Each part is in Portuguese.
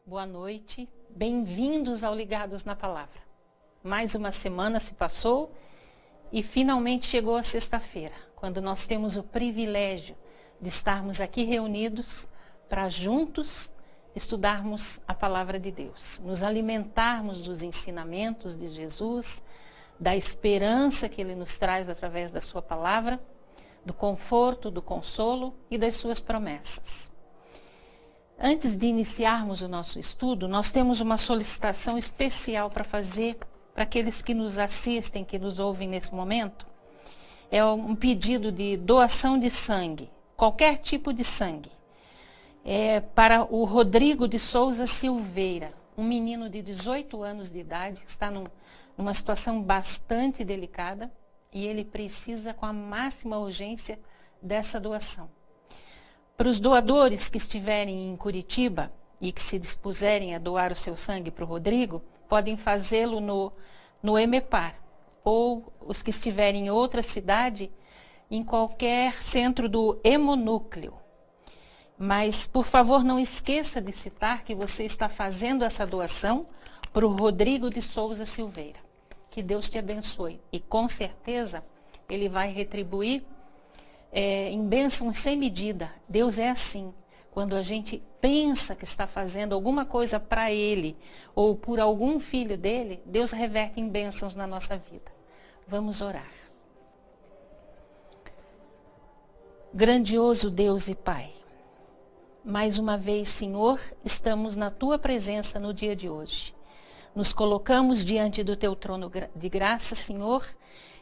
Boa noite, bem-vindos ao Ligados na Palavra. Mais uma semana se passou e finalmente chegou a sexta-feira, quando nós temos o privilégio de estarmos aqui reunidos para juntos estudarmos a Palavra de Deus, nos alimentarmos dos ensinamentos de Jesus, da esperança que Ele nos traz através da sua palavra, do conforto, do consolo e das suas promessas. Antes de iniciarmos o nosso estudo, nós temos uma solicitação especial para fazer para aqueles que nos assistem, que nos ouvem nesse momento. É um pedido de doação de sangue, qualquer tipo de sangue. É para o Rodrigo de Souza Silveira, um menino de 18 anos de idade, que está numa situação bastante delicada e ele precisa com a máxima urgência dessa doação. Para os doadores que estiverem em Curitiba e que se dispuserem a doar o seu sangue para o Rodrigo, podem fazê-lo no EMEPAR, ou os que estiverem em outra cidade, em qualquer centro do Hemonúcleo. Mas, por favor, não esqueça de citar que você está fazendo essa doação para o Rodrigo de Souza Silveira. Que Deus te abençoe. E, com certeza, Ele vai retribuir em bênçãos sem medida. Deus é assim. Quando a gente pensa que está fazendo alguma coisa para Ele ou por algum filho dele, Deus reverte em bênçãos na nossa vida. Vamos orar. Grandioso Deus e Pai, mais uma vez, Senhor, estamos na Tua presença no dia de hoje. Nos colocamos diante do Teu trono de graça, Senhor,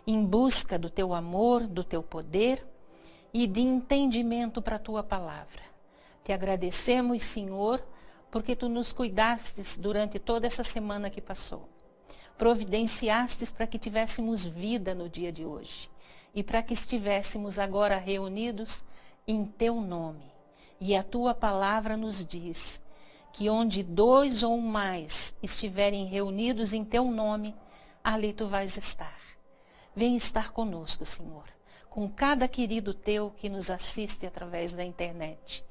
em busca do Teu amor, do Teu poder e de entendimento para a Tua palavra. Te agradecemos, Senhor, porque Tu nos cuidastes durante toda essa semana que passou. Providenciastes para que tivéssemos vida no dia de hoje e para que estivéssemos agora reunidos em Teu nome. E a Tua palavra nos diz que onde 2 ou mais estiverem reunidos em Teu nome, ali Tu vais estar. Vem estar conosco, Senhor, com cada querido Teu que nos assiste através da internet,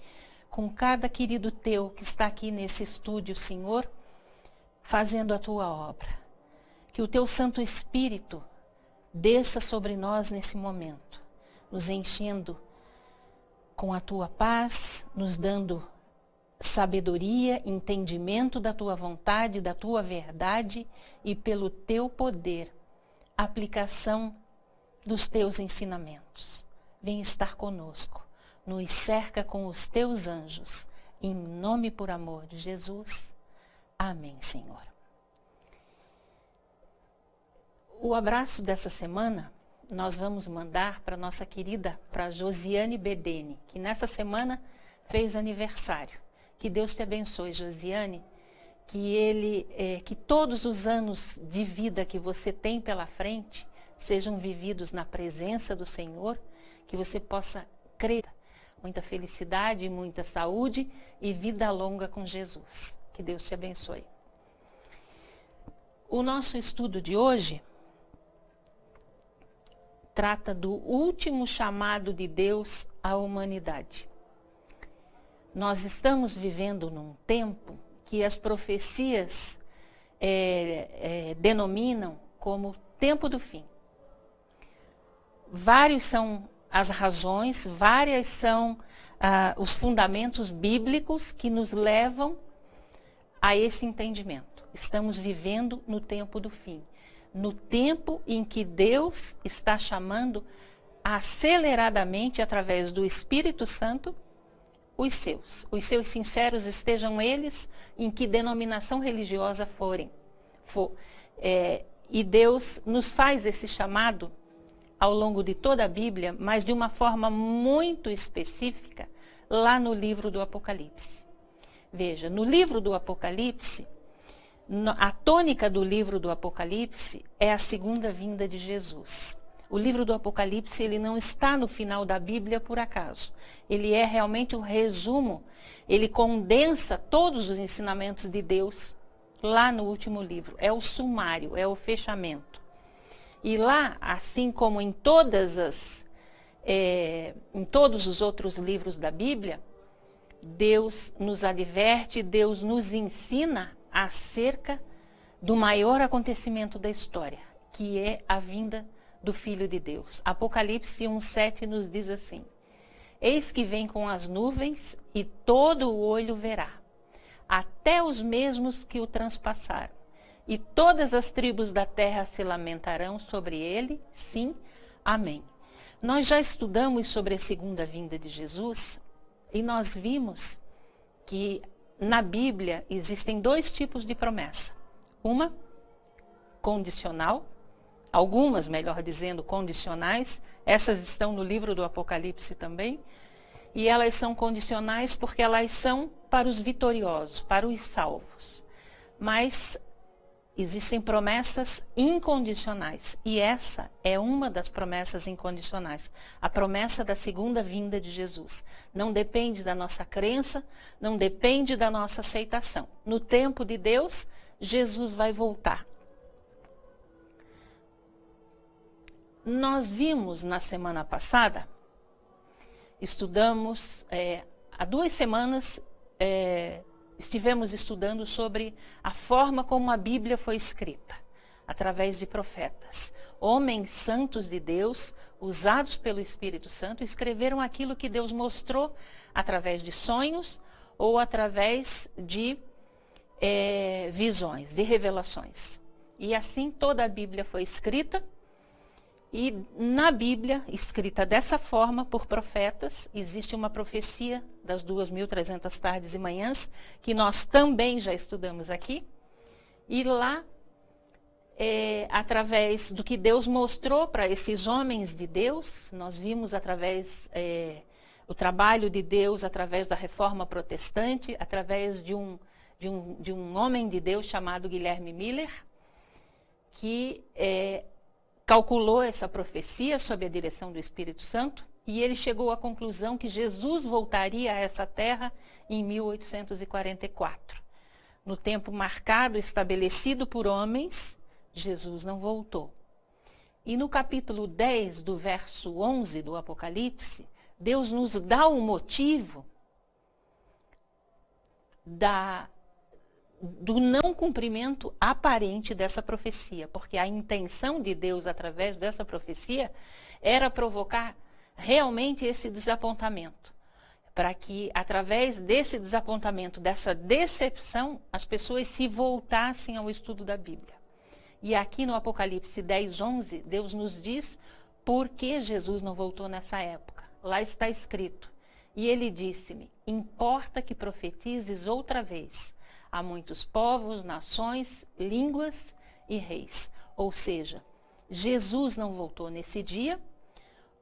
com cada querido Teu que está aqui nesse estúdio, Senhor, fazendo a Tua obra. Que o Teu Santo Espírito desça sobre nós nesse momento, nos enchendo com a Tua paz, nos dando sabedoria, entendimento da Tua vontade, da Tua verdade e pelo Teu poder, aplicação dos Teus ensinamentos. Vem estar conosco, nos cerca com os Teus anjos, em nome e por amor de Jesus. Amém, Senhor. O abraço dessa semana nós vamos mandar para nossa querida, para Josiane Bedene, que nessa semana fez aniversário. Que Deus te abençoe, Josiane, que todos os anos de vida que você tem pela frente sejam vividos na presença do Senhor, que você possa crer. Muita felicidade, muita saúde e vida longa com Jesus. Que Deus te abençoe. O nosso estudo de hoje trata do último chamado de Deus à humanidade. Nós estamos vivendo num tempo que as profecias denominam como tempo do fim. Vários são as razões, várias são os fundamentos bíblicos que nos levam a esse entendimento. Estamos vivendo no tempo do fim. No tempo em que Deus está chamando aceleradamente, através do Espírito Santo, os seus sinceros, estejam eles em que denominação religiosa forem. E Deus nos faz esse chamado ao longo de toda a Bíblia, mas de uma forma muito específica, lá no livro do Apocalipse. Veja, no livro do Apocalipse, a tônica do livro do Apocalipse é a segunda vinda de Jesus. O livro do Apocalipse, ele não está no final da Bíblia por acaso. Ele é realmente o resumo, ele condensa todos os ensinamentos de Deus lá no último livro. É o sumário, é o fechamento. E lá, assim como em todos os outros livros da Bíblia, Deus nos adverte, Deus nos ensina acerca do maior acontecimento da história, que é a vinda do Filho de Deus. Apocalipse 1:7 nos diz assim: eis que vem com as nuvens e todo o olho verá, até os mesmos que o transpassaram, e todas as tribos da terra se lamentarão sobre ele, sim, amém. Nós já estudamos sobre a segunda vinda de Jesus e nós vimos que na Bíblia existem dois tipos de promessa. Uma condicional, algumas, melhor dizendo, condicionais. Essas estão no livro do Apocalipse também. E elas são condicionais porque elas são para os vitoriosos, para os salvos. Mas existem promessas incondicionais. E essa é uma das promessas incondicionais. A promessa da segunda vinda de Jesus. Não depende da nossa crença, não depende da nossa aceitação. No tempo de Deus, Jesus vai voltar. Nós vimos na semana passada, estudamos, há 2 semanas, estivemos estudando sobre a forma como a Bíblia foi escrita, através de profetas. Homens santos de Deus, usados pelo Espírito Santo, escreveram aquilo que Deus mostrou através de sonhos ou através de visões, de revelações. E assim toda a Bíblia foi escrita. E na Bíblia, escrita dessa forma por profetas, existe uma profecia das 2.300 tardes e manhãs, que nós também já estudamos aqui. E lá, através do que Deus mostrou para esses homens de Deus, nós vimos através o trabalho de Deus, através da Reforma Protestante, através de um homem de Deus chamado Guilherme Miller, que calculou essa profecia sob a direção do Espírito Santo, e ele chegou à conclusão que Jesus voltaria a essa terra em 1844. No tempo marcado, estabelecido por homens, Jesus não voltou. E no capítulo 10, do verso 11 do Apocalipse, Deus nos dá o motivo do não cumprimento aparente dessa profecia, porque a intenção de Deus através dessa profecia era provocar realmente esse desapontamento, para que através desse desapontamento, dessa decepção, as pessoas se voltassem ao estudo da Bíblia. E aqui no Apocalipse 10:11, Deus nos diz por que Jesus não voltou nessa época. Lá está escrito: e ele disse-me, importa que profetizes outra vez a muitos povos, nações, línguas e reis. Ou seja, Jesus não voltou nesse dia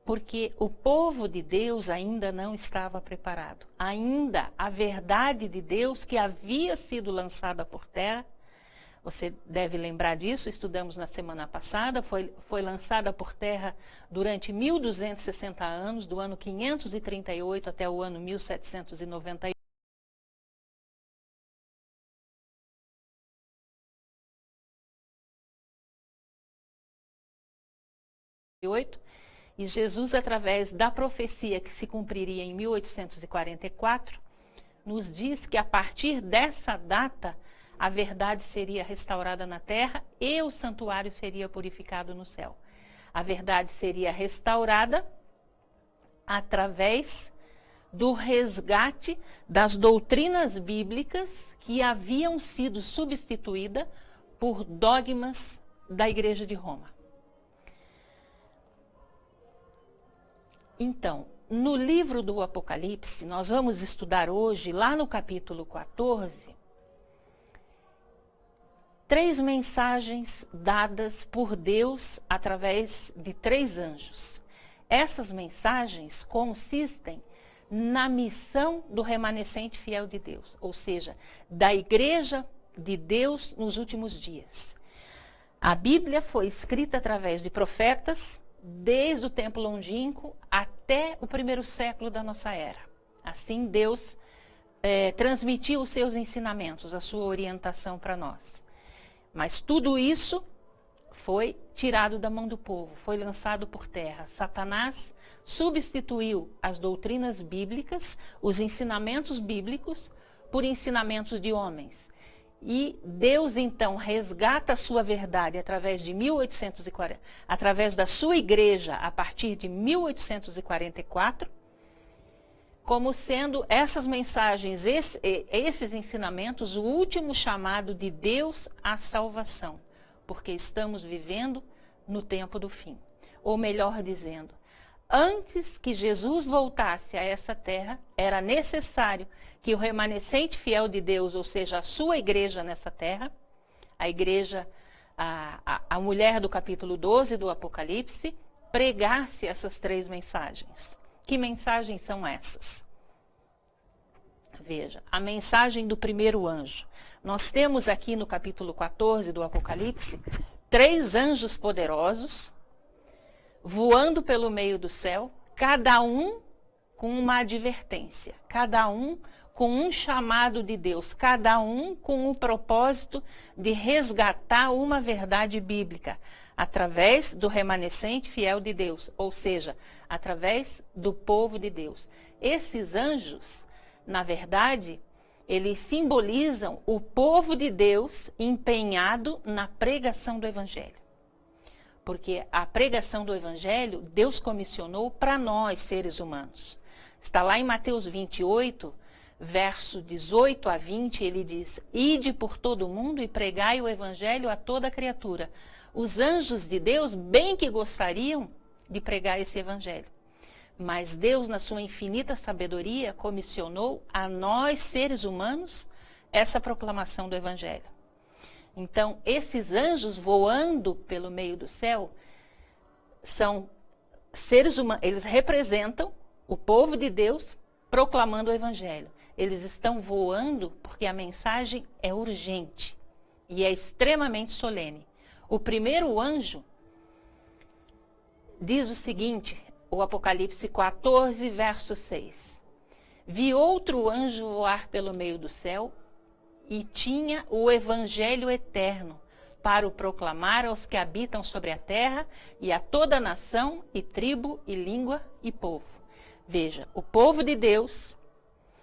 porque o povo de Deus ainda não estava preparado. Ainda a verdade de Deus que havia sido lançada por terra, você deve lembrar disso, estudamos na semana passada, foi lançada por terra durante 1260 anos, do ano 538 até o ano 1798. E Jesus, através da profecia que se cumpriria em 1844, nos diz que a partir dessa data a verdade seria restaurada na terra e o santuário seria purificado no céu. A verdade seria restaurada através do resgate das doutrinas bíblicas que haviam sido substituídas por dogmas da Igreja de Roma. Então, no livro do Apocalipse, nós vamos estudar hoje, lá no capítulo 14, 3 mensagens dadas por Deus através de 3 anjos. Essas mensagens consistem na missão do remanescente fiel de Deus, ou seja, da Igreja de Deus nos últimos dias. A Bíblia foi escrita através de profetas, desde o tempo longínquo até o 1º século da nossa era. Assim, Deus transmitiu os seus ensinamentos, a sua orientação para nós. Mas tudo isso foi tirado da mão do povo, foi lançado por terra. Satanás substituiu as doutrinas bíblicas, os ensinamentos bíblicos, por ensinamentos de homens. E Deus, então, resgata a sua verdade através de 1840, através da sua igreja, a partir de 1844, como sendo essas mensagens, esses ensinamentos, o último chamado de Deus à salvação, porque estamos vivendo no tempo do fim. Ou melhor dizendo, antes que Jesus voltasse a essa terra, era necessário que o remanescente fiel de Deus, ou seja, a sua igreja nessa terra, a igreja, a mulher do capítulo 12 do Apocalipse, pregasse essas 3 mensagens. Que mensagens são essas? Veja, a mensagem do primeiro anjo. Nós temos aqui no capítulo 14 do Apocalipse 3 anjos poderosos voando pelo meio do céu, cada um com uma advertência, cada um com um chamado de Deus, cada um com o propósito de resgatar uma verdade bíblica, através do remanescente fiel de Deus, ou seja, através do povo de Deus. Esses anjos, na verdade, eles simbolizam o povo de Deus empenhado na pregação do Evangelho. Porque a pregação do Evangelho, Deus comissionou para nós, seres humanos. Está lá em Mateus 28, verso 18 a 20, ele diz: ide por todo o mundo e pregai o Evangelho a toda criatura. Os anjos de Deus bem que gostariam de pregar esse Evangelho. Mas Deus, na sua infinita sabedoria, comissionou a nós, seres humanos, essa proclamação do Evangelho. Então, esses anjos voando pelo meio do céu são seres humanos, eles representam o povo de Deus proclamando o Evangelho. Eles estão voando porque a mensagem é urgente e é extremamente solene. O primeiro anjo diz o seguinte, o Apocalipse 14, verso 6. Vi outro anjo voar pelo meio do céu e tinha o Evangelho eterno para o proclamar aos que habitam sobre a terra e a toda nação e tribo e língua e povo. Veja, o povo de Deus,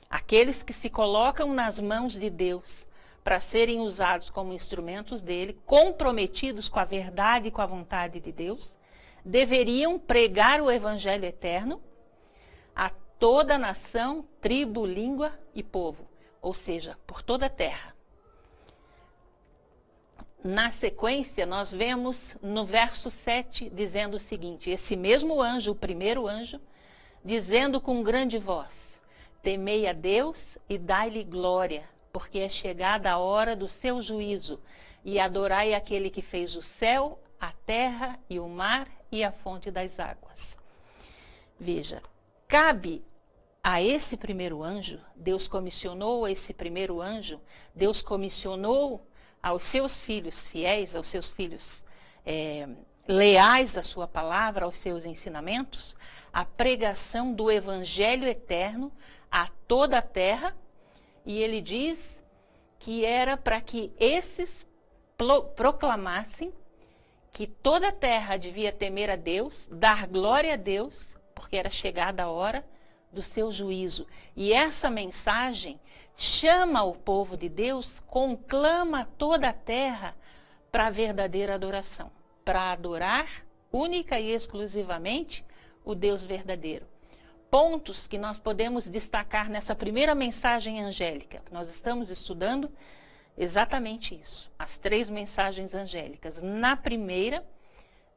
aqueles que se colocam nas mãos de Deus para serem usados como instrumentos dele, comprometidos com a verdade e com a vontade de Deus, deveriam pregar o Evangelho eterno a toda nação, tribo, língua e povo. Ou seja, por toda a terra. Na sequência, nós vemos no verso 7 dizendo o seguinte, esse mesmo anjo, o primeiro anjo, dizendo com grande voz, temei a Deus e dai-lhe glória, porque é chegada a hora do seu juízo, e adorai aquele que fez o céu, a terra e o mar e a fonte das águas. Veja, cabe a esse primeiro anjo, Deus comissionou a esse primeiro anjo, Deus comissionou aos seus filhos fiéis, aos seus filhos leais à sua palavra, aos seus ensinamentos, a pregação do Evangelho eterno a toda a terra, e ele diz que era para que esses proclamassem que toda a terra devia temer a Deus, dar glória a Deus, porque era chegada a hora do seu juízo. E essa mensagem chama o povo de Deus, conclama toda a terra para a verdadeira adoração, para adorar única e exclusivamente o Deus verdadeiro. Pontos que nós podemos destacar nessa primeira mensagem angélica. Nós estamos estudando exatamente isso, as 3 mensagens angélicas. Na primeira,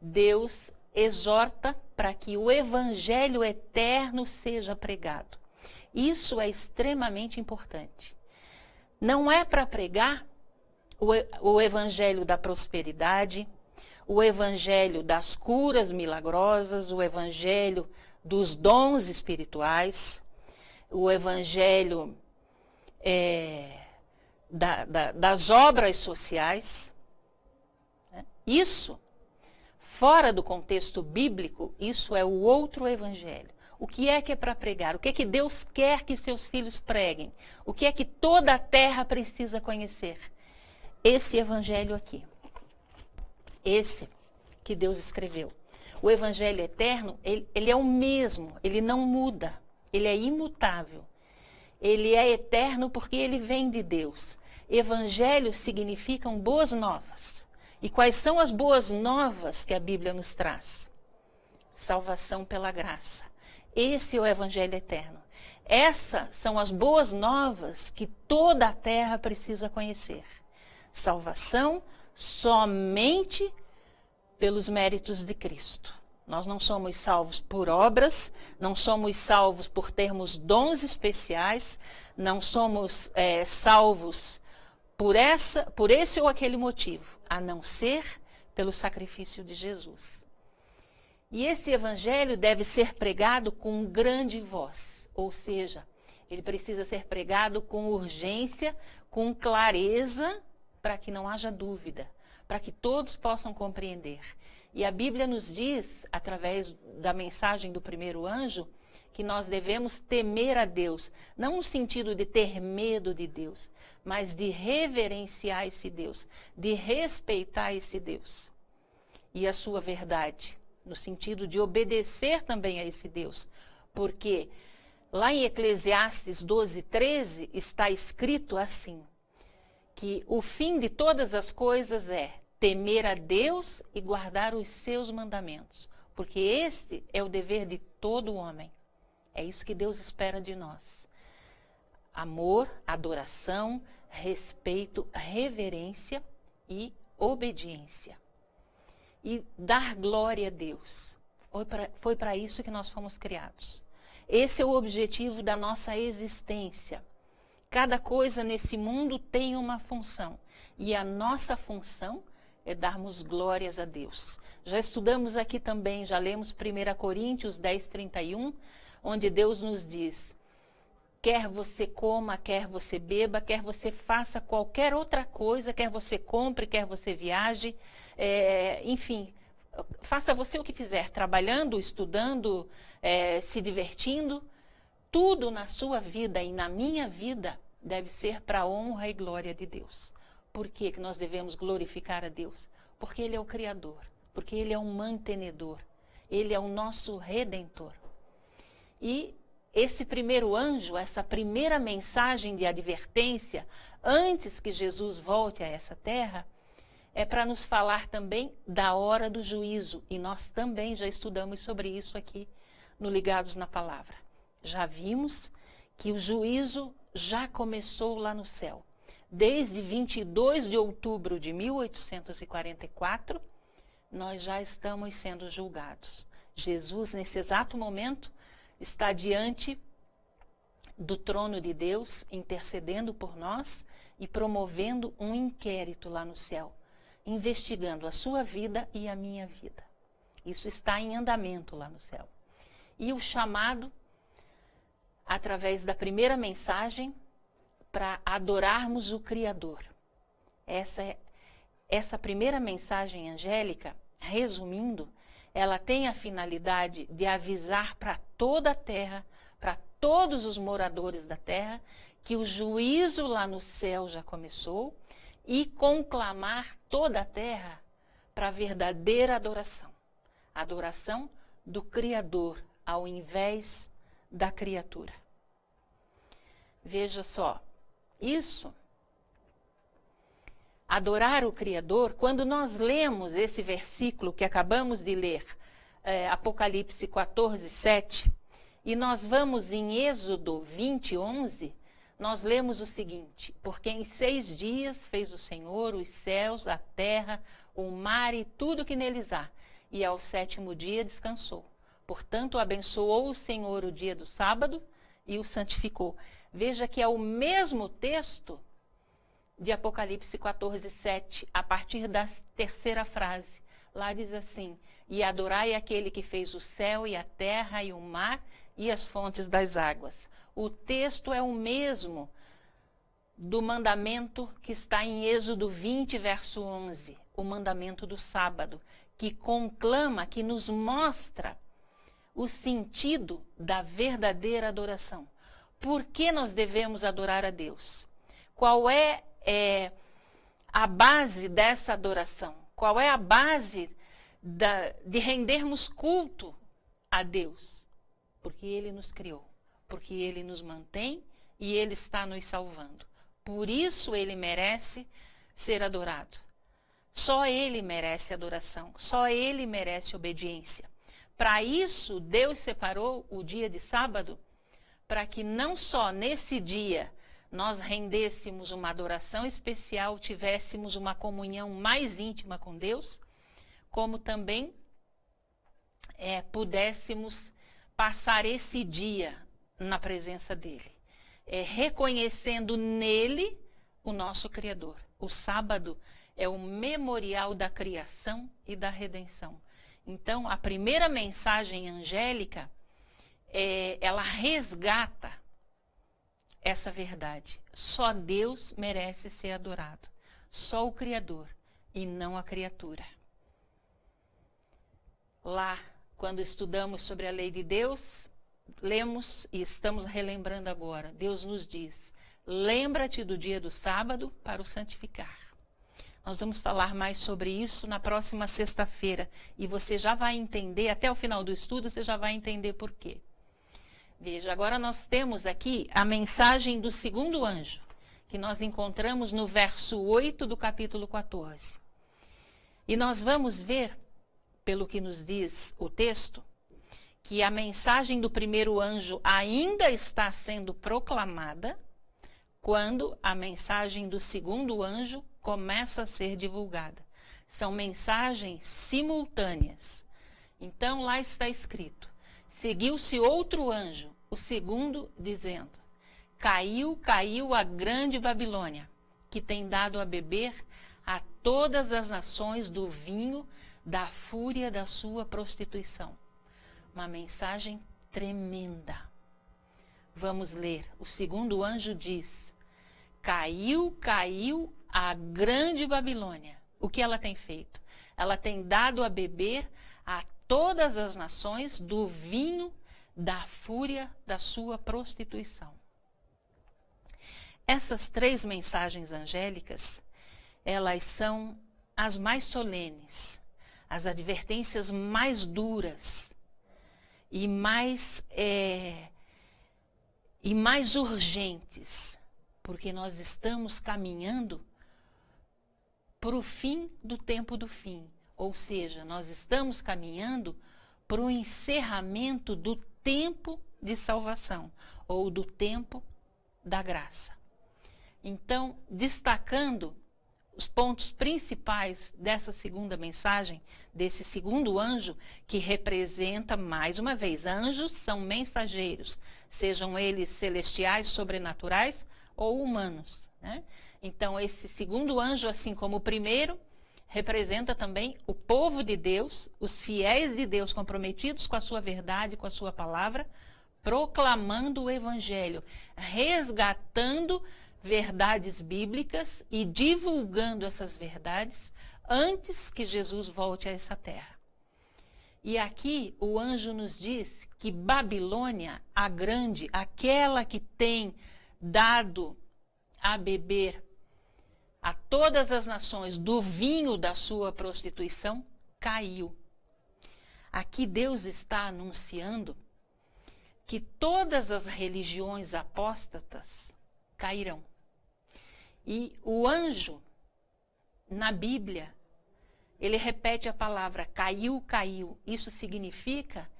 Deus exorta para que o Evangelho eterno seja pregado. Isso é extremamente importante. Não é para pregar o Evangelho da prosperidade, o Evangelho das curas milagrosas, o Evangelho dos dons espirituais, o Evangelho das obras sociais. Isso, fora do contexto bíblico, isso é o outro Evangelho. O que é para pregar? O que é que Deus quer que seus filhos preguem? O que é que toda a terra precisa conhecer? Esse Evangelho aqui. Esse que Deus escreveu. O Evangelho eterno, ele é o mesmo, ele não muda, ele é imutável. Ele é eterno porque ele vem de Deus. Evangelho significam boas novas. E quais são as boas novas que a Bíblia nos traz? Salvação pela graça. Esse é o Evangelho eterno. Essas são as boas novas que toda a terra precisa conhecer. Salvação somente pelos méritos de Cristo. Nós não somos salvos por obras, não somos salvos por termos dons especiais, não somos salvos por esse ou aquele motivo, a não ser pelo sacrifício de Jesus. E esse evangelho deve ser pregado com grande voz, ou seja, ele precisa ser pregado com urgência, com clareza, para que não haja dúvida, para que todos possam compreender. E a Bíblia nos diz, através da mensagem do primeiro anjo, que nós devemos temer a Deus, não no sentido de ter medo de Deus, mas de reverenciar esse Deus, de respeitar esse Deus e a sua verdade, no sentido de obedecer também a esse Deus. Porque lá em Eclesiastes 12:13 está escrito assim, que o fim de todas as coisas é temer a Deus e guardar os seus mandamentos, porque este é o dever de todo homem. É isso que Deus espera de nós. Amor, adoração, respeito, reverência e obediência. E dar glória a Deus. Foi para isso que nós fomos criados. Esse é o objetivo da nossa existência. Cada coisa nesse mundo tem uma função. E a nossa função é darmos glórias a Deus. Já estudamos aqui também, já lemos 1 Coríntios 10:31, onde Deus nos diz, quer você coma, quer você beba, quer você faça qualquer outra coisa, quer você compre, quer você viaje, enfim, faça você o que fizer, trabalhando, estudando, se divertindo, tudo na sua vida e na minha vida deve ser para a honra e glória de Deus. Por que nós devemos glorificar a Deus? Porque Ele é o Criador, porque Ele é o mantenedor, Ele é o nosso Redentor. E esse primeiro anjo, essa primeira mensagem de advertência, antes que Jesus volte a essa terra, é para nos falar também da hora do juízo. E nós também já estudamos sobre isso aqui no Ligados na Palavra. Já vimos que o juízo já começou lá no céu. Desde 22 de outubro de 1844, nós já estamos sendo julgados. Jesus, nesse exato momento, está diante do trono de Deus, intercedendo por nós e promovendo um inquérito lá no céu, investigando a sua vida e a minha vida. Isso está em andamento lá no céu. E o chamado, através da mensagem, para adorarmos o Criador. Essa primeira mensagem angélica, resumindo, ela tem a finalidade de avisar para toda a terra, para todos os moradores da terra, que o juízo lá no céu já começou e conclamar toda a terra para a verdadeira adoração. A adoração do Criador, ao invés da criatura. Veja só, isso, adorar o Criador, quando nós lemos esse versículo que acabamos de ler, Apocalipse 14:7, e nós vamos em Êxodo 20:11, nós lemos o seguinte, porque em 6 dias fez o Senhor os céus, a terra, o mar e tudo que neles há, e ao 7º dia descansou. Portanto, abençoou o Senhor o dia do sábado e o santificou. Veja que é o mesmo texto de Apocalipse 14:7, a partir da terceira frase. Lá diz assim, e adorai aquele que fez o céu e a terra e o mar e as fontes das águas. O texto é o mesmo do mandamento que está em Êxodo 20, verso 11, o mandamento do sábado, que conclama, que nos mostra o sentido da verdadeira adoração. Por que nós devemos adorar a Deus? Qual é a base dessa adoração? Qual é a base de rendermos culto a Deus? Porque Ele nos criou, porque Ele nos mantém e Ele está nos salvando. Por isso Ele merece ser adorado. Só Ele merece adoração, só Ele merece obediência. Para isso, Deus separou o dia de sábado, para que não só nesse dia nós rendêssemos uma adoração especial, tivéssemos uma comunhão mais íntima com Deus, como também pudéssemos passar esse dia na presença dEle, reconhecendo nele o nosso Criador. O sábado é o memorial da criação e da redenção. Então, a primeira mensagem angélica, ela resgata essa verdade. Só Deus merece ser adorado. Só o Criador e não a criatura. Lá, quando estudamos sobre a lei de Deus, lemos e estamos relembrando agora. Deus nos diz: lembra-te do dia do sábado para o santificar. Nós vamos falar mais sobre isso na próxima sexta-feira. E você já vai entender, até o final do estudo, você já vai entender por quê. Veja, agora nós temos aqui a mensagem do segundo anjo, que nós encontramos no verso 8 do capítulo 14. E nós vamos ver, pelo que nos diz o texto, que a mensagem do primeiro anjo ainda está sendo proclamada quando a mensagem do segundo anjo começa a ser divulgada. São mensagens simultâneas. Então, lá está escrito: seguiu-se outro anjo, o segundo, dizendo: caiu, caiu a grande Babilônia, que tem dado a beber a todas as nações do vinho da fúria da sua prostituição. Uma mensagem tremenda. Vamos ler. O segundo anjo diz: caiu, caiu a grande Babilônia. O que ela tem feito? Ela tem dado a beber a todas as nações do vinho da fúria da sua prostituição. Essas três mensagens angélicas, elas são as mais solenes, as advertências mais duras e mais urgentes, porque nós estamos caminhando para o fim do tempo do fim. Ou seja, nós estamos caminhando para o encerramento do tempo de salvação, ou do tempo da graça. Então, destacando os pontos principais dessa segunda mensagem, desse segundo anjo, que representa, mais uma vez, anjos são mensageiros, sejam eles celestiais, sobrenaturais ou humanos, né? Então, esse segundo anjo, assim como o primeiro, representa também o povo de Deus, os fiéis de Deus comprometidos com a sua verdade, com a sua palavra, proclamando o evangelho, resgatando verdades bíblicas e divulgando essas verdades antes que Jesus volte a essa terra. E aqui o anjo nos diz que Babilônia, a grande, aquela que tem dado a beber a todas as nações do vinho da sua prostituição, caiu. Aqui Deus está anunciando que todas as religiões apóstatas cairão. E o anjo, na Bíblia, ele repete a palavra caiu, caiu. Isso significa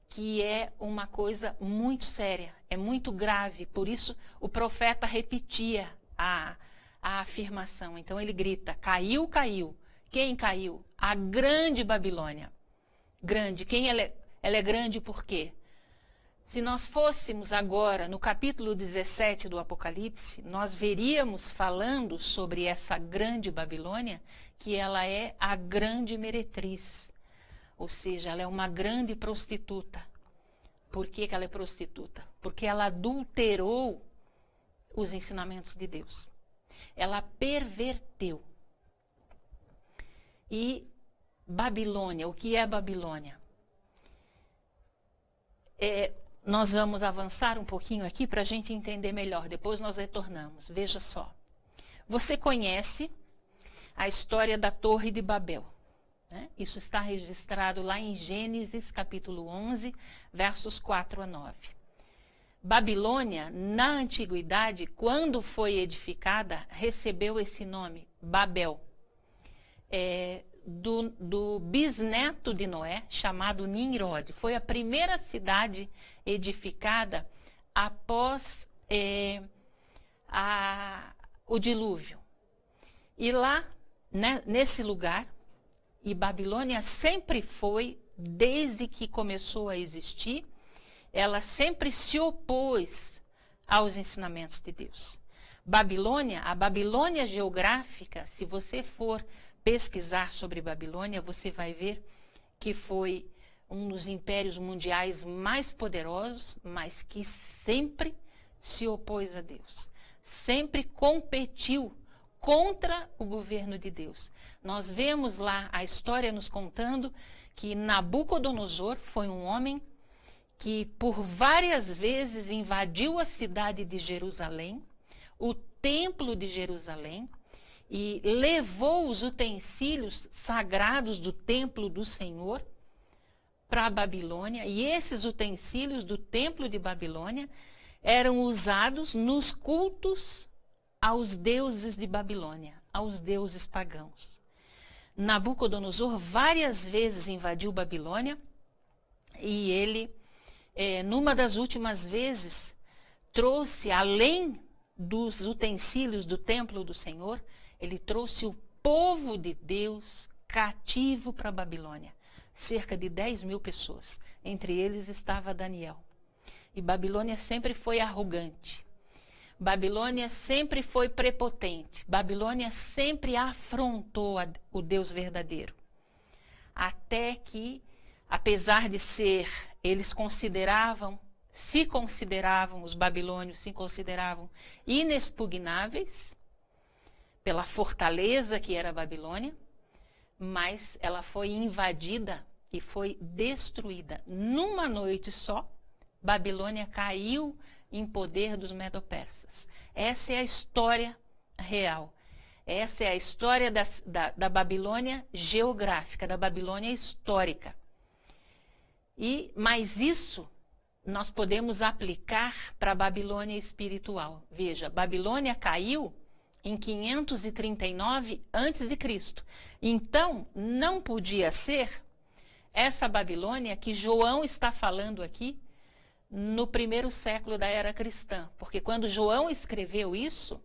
que é uma coisa muito séria, é muito grave. Por isso o profeta repetia a afirmação. Então ele grita: caiu, caiu. Quem caiu? A grande Babilônia. Grande. Quem ela é? Ela é grande por quê? Se nós fôssemos agora no capítulo 17 do Apocalipse, nós veríamos falando sobre essa grande Babilônia, que ela é a grande meretriz. Ou seja, ela é uma grande prostituta. Por que ela é prostituta? Porque ela adulterou os ensinamentos de Deus. Ela perverteu. E Babilônia, o que é Babilônia? Nós vamos avançar um pouquinho aqui para a gente entender melhor. Depois nós retornamos. Veja só. Você conhece a história da Torre de Babel, né? Isso está registrado lá em Gênesis, capítulo 11, versos 4 a 9. Babilônia, na antiguidade, quando foi edificada, recebeu esse nome, Babel. Do bisneto de Noé, chamado Nimrod. Foi a primeira cidade edificada após o dilúvio. E lá, né, nesse lugar, e Babilônia sempre foi, desde que começou a existir, ela sempre se opôs aos ensinamentos de Deus. Babilônia, a Babilônia geográfica, se você for pesquisar sobre Babilônia, você vai ver que foi um dos impérios mundiais mais poderosos, mas que sempre se opôs a Deus. Sempre competiu contra o governo de Deus. Nós vemos lá a história nos contando que Nabucodonosor foi um homem que por várias vezes invadiu a cidade de Jerusalém, o templo de Jerusalém, e levou os utensílios sagrados do templo do Senhor para a Babilônia. E esses utensílios do templo de Babilônia eram usados nos cultos aos deuses de Babilônia, aos deuses pagãos. Nabucodonosor várias vezes invadiu Babilônia e ele, numa das últimas vezes, trouxe, além dos utensílios do templo do Senhor, ele trouxe o povo de Deus cativo para a Babilônia. Cerca de 10.000 pessoas. Entre eles estava Daniel. E Babilônia sempre foi arrogante. Babilônia sempre foi prepotente. Babilônia sempre afrontou o Deus verdadeiro. Até que, apesar de ser, os babilônios se consideravam inexpugnáveis pela fortaleza que era a Babilônia, mas ela foi invadida e foi destruída. Numa noite só, Babilônia caiu em poder dos medo-persas. Essa é a história real. Essa é a história da Babilônia geográfica, da Babilônia histórica. Mas isso nós podemos aplicar para a Babilônia espiritual. Veja, Babilônia caiu em 539 a.C. Então, não podia ser essa Babilônia que João está falando aqui no primeiro século da era cristã. Porque quando João escreveu isso,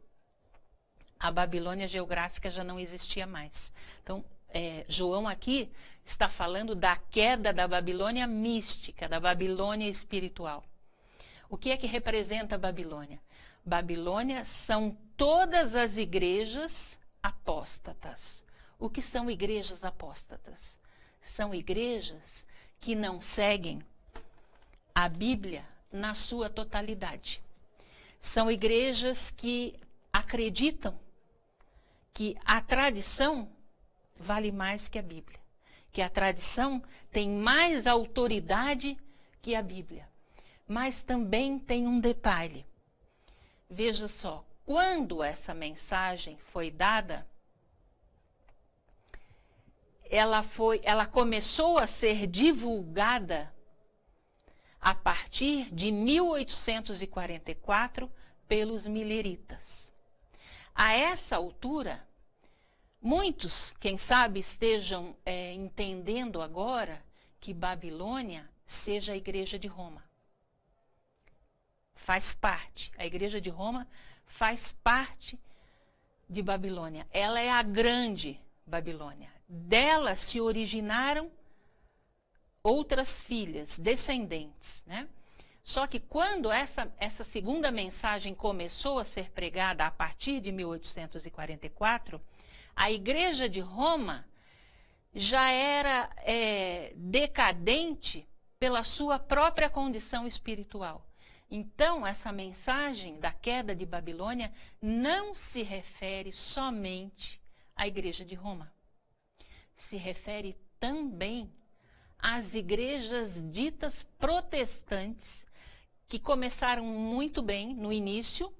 a Babilônia geográfica já não existia mais. Então, João aqui está falando da queda da Babilônia mística, da Babilônia espiritual. O que é que representa a Babilônia? Babilônia são todas as igrejas apóstatas. O que são igrejas apóstatas? São igrejas que não seguem a Bíblia na sua totalidade. São igrejas que acreditam que a tradição vale mais que a Bíblia, que a tradição tem mais autoridade que a Bíblia. Mas também tem um detalhe. Veja só, quando essa mensagem foi dada, ela começou a ser divulgada a partir de 1844 pelos mileritas. A essa altura, muitos, quem sabe, estejam entendendo agora que Babilônia seja a Igreja de Roma. Faz parte, a Igreja de Roma faz parte de Babilônia. Ela é a grande Babilônia. Dela se originaram outras filhas, descendentes, né? Só que quando essa segunda mensagem começou a ser pregada a partir de 1844, a Igreja de Roma já era decadente pela sua própria condição espiritual. Então, essa mensagem da queda de Babilônia não se refere somente à Igreja de Roma. Se refere também às igrejas ditas protestantes, que começaram muito bem no início,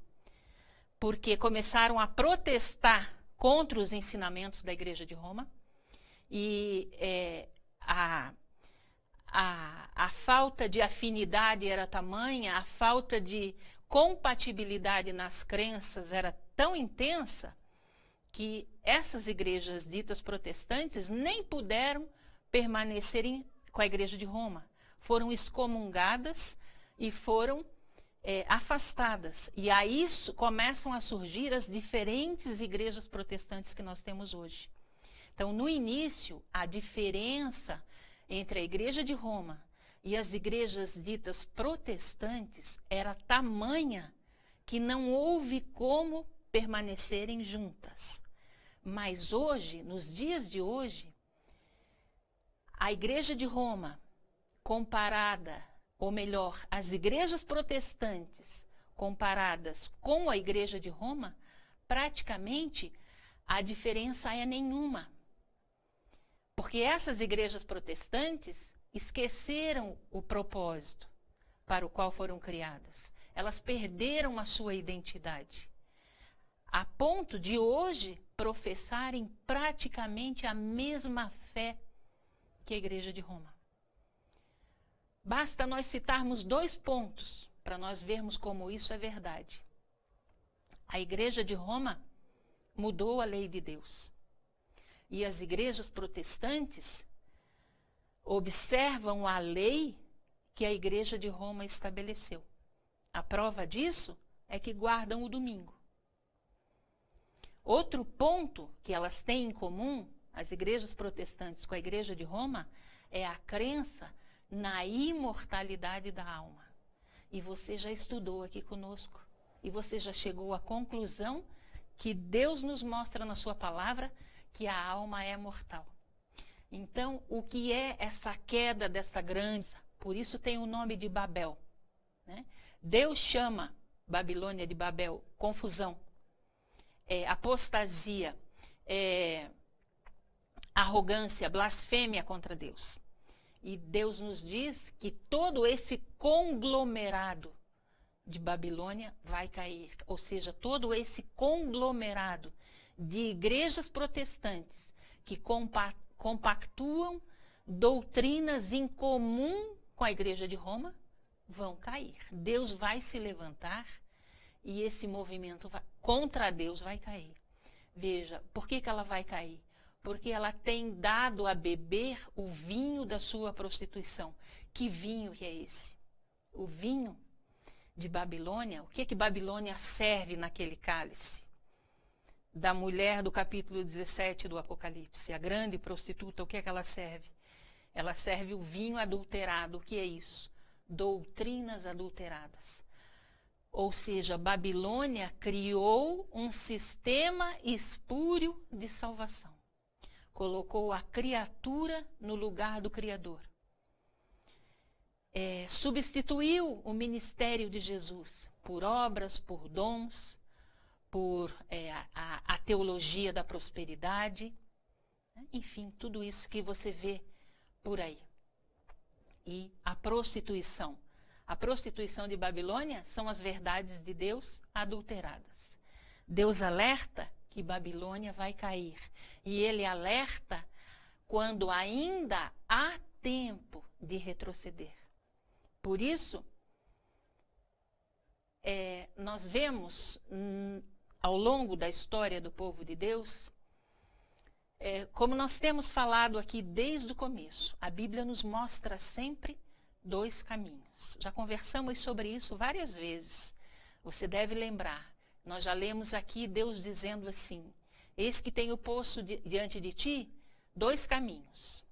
porque começaram a protestar contra os ensinamentos da Igreja de Roma, e a falta de afinidade era tamanha, a falta de compatibilidade nas crenças era tão intensa, que essas igrejas ditas protestantes nem puderam permanecer com a igreja de Roma. Foram excomungadas e foram afastadas. E aí começam a surgir as diferentes igrejas protestantes que nós temos hoje. Então, no início, a diferença entre a igreja de Roma e as igrejas ditas protestantes era tamanha que não houve como permanecerem juntas. Mas hoje, nos dias de hoje, a igreja de Roma, comparada, ou melhor, as igrejas protestantes comparadas com a igreja de Roma, praticamente a diferença é nenhuma. Porque essas igrejas protestantes esqueceram o propósito para o qual foram criadas. Elas perderam a sua identidade, a ponto de hoje professarem praticamente a mesma fé que a igreja de Roma. Basta nós citarmos 2 pontos para nós vermos como isso é verdade. A igreja de Roma mudou a lei de Deus. E as igrejas protestantes observam a lei que a igreja de Roma estabeleceu. A prova disso é que guardam o domingo. Outro ponto que elas têm em comum, as igrejas protestantes com a igreja de Roma, é a crença na imortalidade da alma. E você já estudou aqui conosco. E você já chegou à conclusão que Deus nos mostra na sua palavra que a alma é mortal. Então, o que é essa queda dessa grande... Por isso tem o nome de Babel. Né? Deus chama Babilônia de Babel, confusão, apostasia, arrogância, blasfêmia contra Deus. E Deus nos diz que todo esse conglomerado de Babilônia vai cair. Ou seja, todo esse conglomerado de igrejas protestantes que compactuam doutrinas em comum com a igreja de Roma vão cair. Deus vai se levantar e esse movimento contra Deus vai cair. Veja, por que ela vai cair? Porque ela tem dado a beber o vinho da sua prostituição. Que vinho que é esse? O vinho de Babilônia. O que Babilônia serve naquele cálice? Da mulher do capítulo 17 do Apocalipse, a grande prostituta, o que ela serve? Ela serve o vinho adulterado. O que é isso? Doutrinas adulteradas. Ou seja, Babilônia criou um sistema espúrio de salvação. Colocou a criatura no lugar do Criador. Substituiu o ministério de Jesus por obras, por dons, por a teologia da prosperidade. Enfim, tudo isso que você vê por aí. E a prostituição. A prostituição de Babilônia são as verdades de Deus adulteradas. Deus alerta que Babilônia vai cair. E ele alerta quando ainda há tempo de retroceder. Por isso, nós vemos ao longo da história do povo de Deus, como nós temos falado aqui desde o começo, a Bíblia nos mostra sempre 2 caminhos. Já conversamos sobre isso várias vezes. Você deve lembrar. Nós já lemos aqui Deus dizendo assim: eis que tenho posto diante de ti 2 caminhos.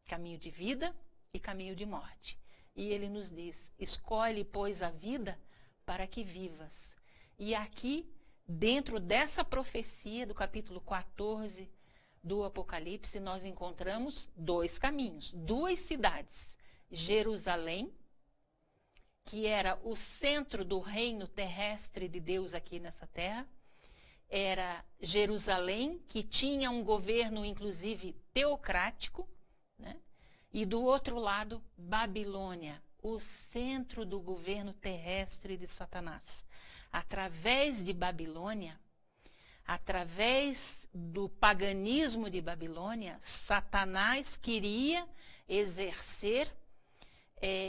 Caminho de vida e caminho de morte. E ele nos diz: escolhe, pois, a vida para que vivas. E aqui, dentro dessa profecia do capítulo 14 do Apocalipse, nós encontramos 2 caminhos, 2 cidades. Jerusalém, que era o centro do reino terrestre de Deus aqui nessa terra. Era Jerusalém, que tinha um governo, inclusive, teocrático, né? E do outro lado, Babilônia, o centro do governo terrestre de Satanás. Através de Babilônia, Através do paganismo de Babilônia, Satanás queria exercer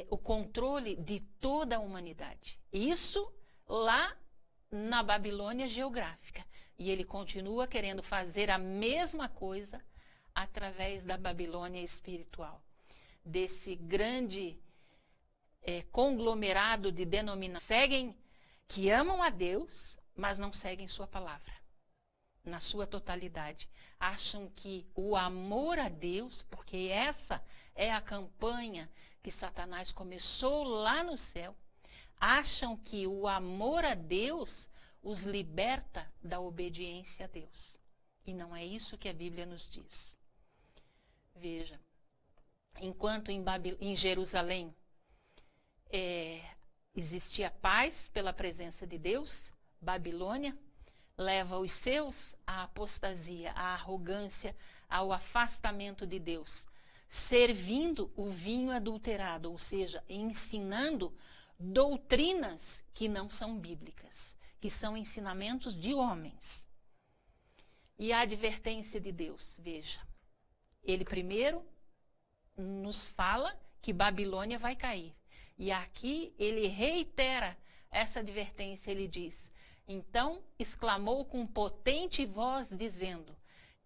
o controle de toda a humanidade. Isso lá na Babilônia geográfica. E ele continua querendo fazer a mesma coisa através da Babilônia espiritual. Desse grande conglomerado de denominações que amam a Deus, mas não seguem sua palavra na sua totalidade. Acham que o amor a Deus, porque essa é a campanha que Satanás começou lá no céu, acham que o amor a Deus os liberta da obediência a Deus. E não é isso que a Bíblia nos diz. Veja, enquanto em Jerusalém existia paz pela presença de Deus, Babilônia leva os seus à apostasia, à arrogância, ao afastamento de Deus, servindo o vinho adulterado, ou seja, ensinando doutrinas que não são bíblicas, que são ensinamentos de homens. E a advertência de Deus, veja, ele primeiro nos fala que Babilônia vai cair. E aqui ele reitera essa advertência, ele diz: então exclamou com potente voz, dizendo: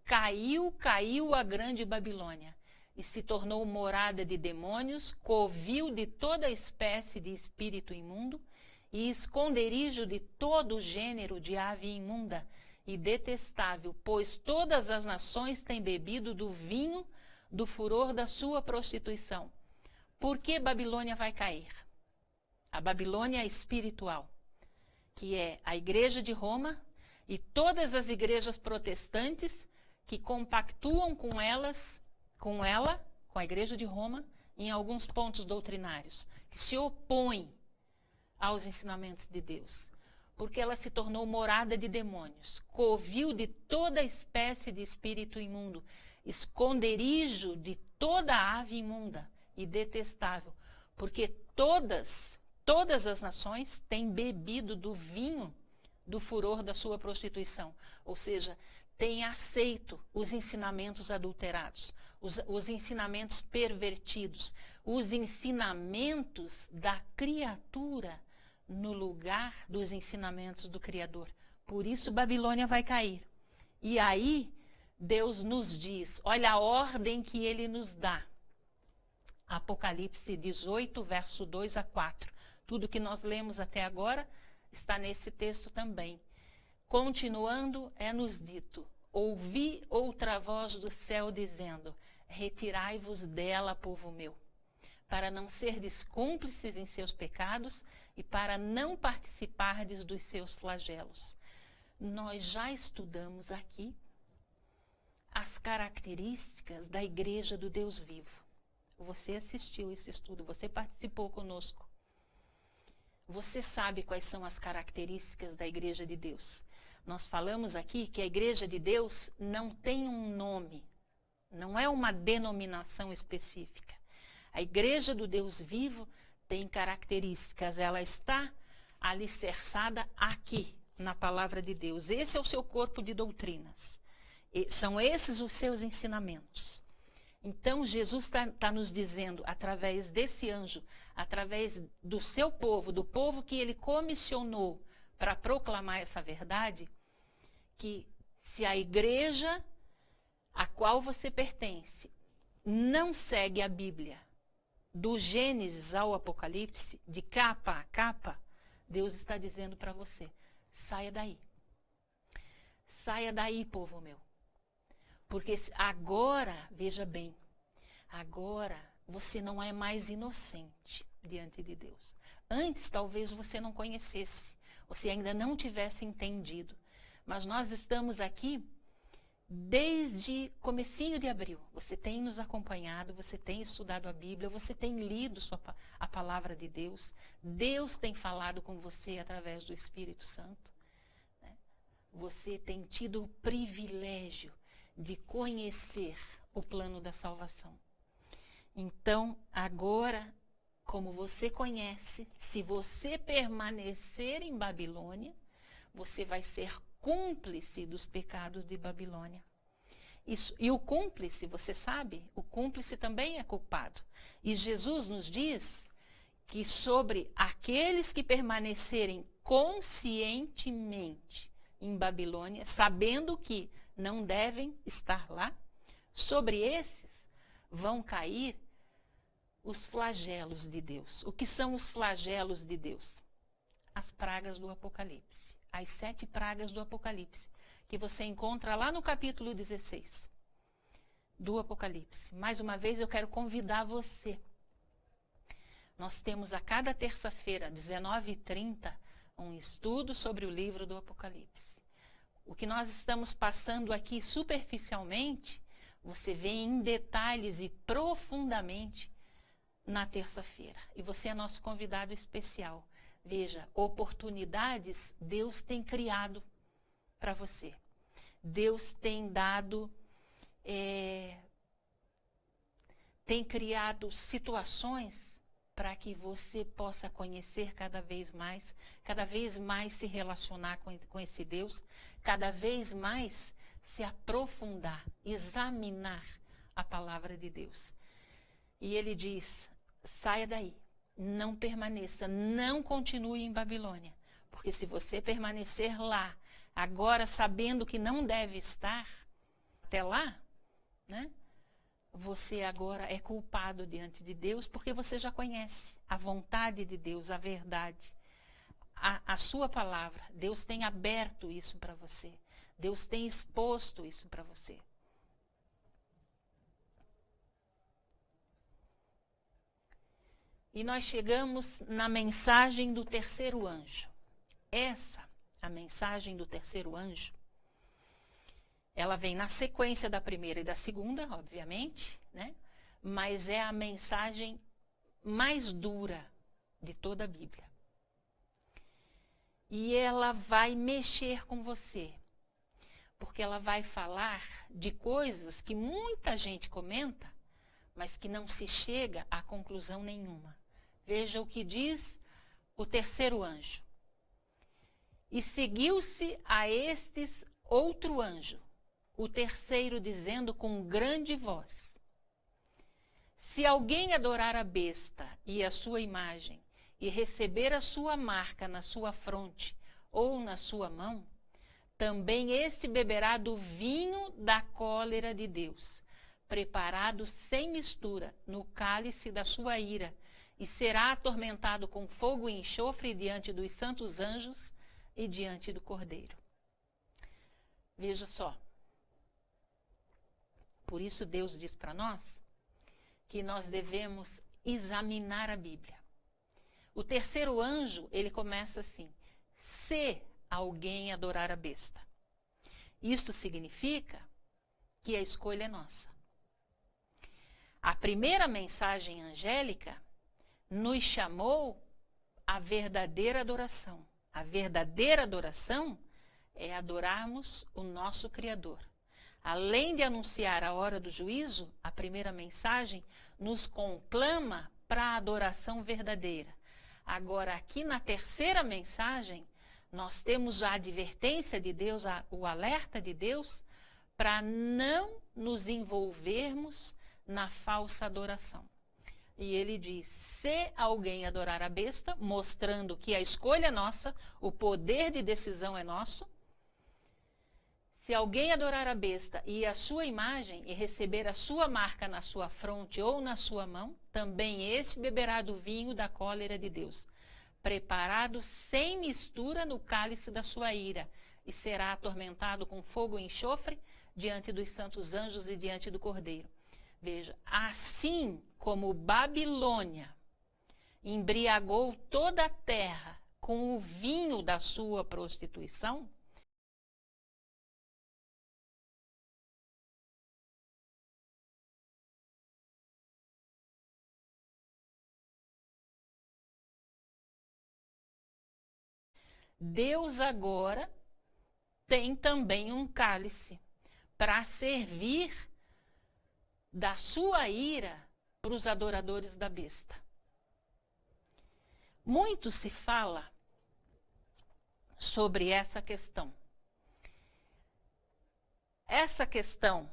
caiu, caiu a grande Babilônia, e se tornou morada de demônios, covil de toda espécie de espírito imundo, e esconderijo de todo gênero de ave imunda e detestável, pois todas as nações têm bebido do vinho do furor da sua prostituição. Por que Babilônia vai cair? A Babilônia espiritual, que é a igreja de Roma e todas as igrejas protestantes que compactuam com ela, com a igreja de Roma, em alguns pontos doutrinários, que se opõem aos ensinamentos de Deus, porque ela se tornou morada de demônios, covil de toda espécie de espírito imundo, esconderijo de toda ave imunda e detestável, porque todas as nações têm bebido do vinho do furor da sua prostituição, ou seja, têm aceito os ensinamentos adulterados, os ensinamentos pervertidos, os ensinamentos da criatura no lugar dos ensinamentos do Criador. Por isso Babilônia vai cair. E aí Deus nos diz, olha a ordem que ele nos dá. Apocalipse 18, verso 2 a 4. Tudo que nós lemos até agora está nesse texto também. Continuando, é-nos dito: ouvi outra voz do céu dizendo: retirai-vos dela, povo meu, para não serdes cúmplices em seus pecados e para não participardes dos seus flagelos. Nós já estudamos aqui as características da igreja do Deus vivo. Você assistiu esse estudo, você participou conosco. Você sabe quais são as características da igreja de Deus. Nós falamos aqui que a igreja de Deus não tem um nome, não é uma denominação específica. A igreja do Deus vivo tem características, ela está alicerçada aqui na palavra de Deus. Esse é o seu corpo de doutrinas. São esses os seus ensinamentos. Então, Jesus está nos dizendo, através desse anjo, através do seu povo, do povo que ele comissionou para proclamar essa verdade, que se a igreja a qual você pertence não segue a Bíblia, do Gênesis ao Apocalipse, de capa a capa, Deus está dizendo para você: saia daí. Saia daí, povo meu. Porque agora, veja bem, agora você não é mais inocente diante de Deus. Antes, talvez você não conhecesse, você ainda não tivesse entendido. Mas nós estamos aqui desde comecinho de abril. Você tem nos acompanhado, você tem estudado a Bíblia, você tem lido a palavra de Deus. Deus tem falado com você através do Espírito Santo. Né? Você tem tido o privilégio de conhecer o plano da salvação. Então, agora, como você conhece, se você permanecer em Babilônia, você vai ser cúmplice dos pecados de Babilônia. Isso, e o cúmplice, você sabe, o cúmplice também é culpado. E Jesus nos diz que sobre aqueles que permanecerem conscientemente em Babilônia, sabendo que não devem estar lá, sobre esses vão cair os flagelos de Deus. O que são os flagelos de Deus? As pragas do Apocalipse. As 7 pragas do Apocalipse, que você encontra lá no capítulo 16 do Apocalipse. Mais uma vez eu quero convidar você. Nós temos a cada terça-feira, 19h30, um estudo sobre o livro do Apocalipse. O que nós estamos passando aqui superficialmente, você vê em detalhes e profundamente na terça-feira. E você é nosso convidado especial. Veja, oportunidades Deus tem criado para você. Deus tem dado, tem criado situações para que você possa conhecer cada vez mais se relacionar com esse Deus, cada vez mais se aprofundar, examinar a palavra de Deus. E ele diz, saia daí, não permaneça, não continue em Babilônia, porque se você permanecer lá, agora sabendo que não deve estar até lá, né? Você agora é culpado diante de Deus, porque você já conhece a vontade de Deus, a verdade, a sua palavra. Deus tem aberto isso para você. Deus tem exposto isso para você. E nós chegamos na mensagem do terceiro anjo. A mensagem do terceiro anjo, ela vem na sequência da primeira e da segunda, obviamente, né? Mas é a mensagem mais dura de toda a Bíblia. E ela vai mexer com você, porque ela vai falar de coisas que muita gente comenta, mas que não se chega a conclusão nenhuma. Veja o que diz o terceiro anjo. E seguiu-se a estes outro anjo, o terceiro, dizendo com grande voz: se alguém adorar a besta e a sua imagem, e receber a sua marca na sua fronte ou na sua mão, também este beberá do vinho da cólera de Deus, preparado sem mistura no cálice da sua ira, e será atormentado com fogo e enxofre diante dos santos anjos e diante do Cordeiro. Veja só. Por isso Deus diz para nós que nós devemos examinar a Bíblia. O terceiro anjo, ele começa assim: se alguém adorar a besta. Isto significa que a escolha é nossa. A primeira mensagem angélica nos chamou à verdadeira adoração. A verdadeira adoração é adorarmos o nosso Criador. Além de anunciar a hora do juízo, a primeira mensagem nos conclama para a adoração verdadeira. Agora, aqui na terceira mensagem, nós temos a advertência de Deus, o alerta de Deus, para não nos envolvermos na falsa adoração. E ele diz, se alguém adorar a besta, mostrando que a escolha é nossa, o poder de decisão é nosso. Se alguém adorar a besta e a sua imagem e receber a sua marca na sua fronte ou na sua mão, também este beberá do vinho da cólera de Deus, preparado sem mistura no cálice da sua ira, e será atormentado com fogo e enxofre diante dos santos anjos e diante do Cordeiro. Veja, assim como Babilônia embriagou toda a terra com o vinho da sua prostituição, Deus agora tem também um cálice para servir da sua ira para os adoradores da besta. Muito se fala sobre essa questão. essa questão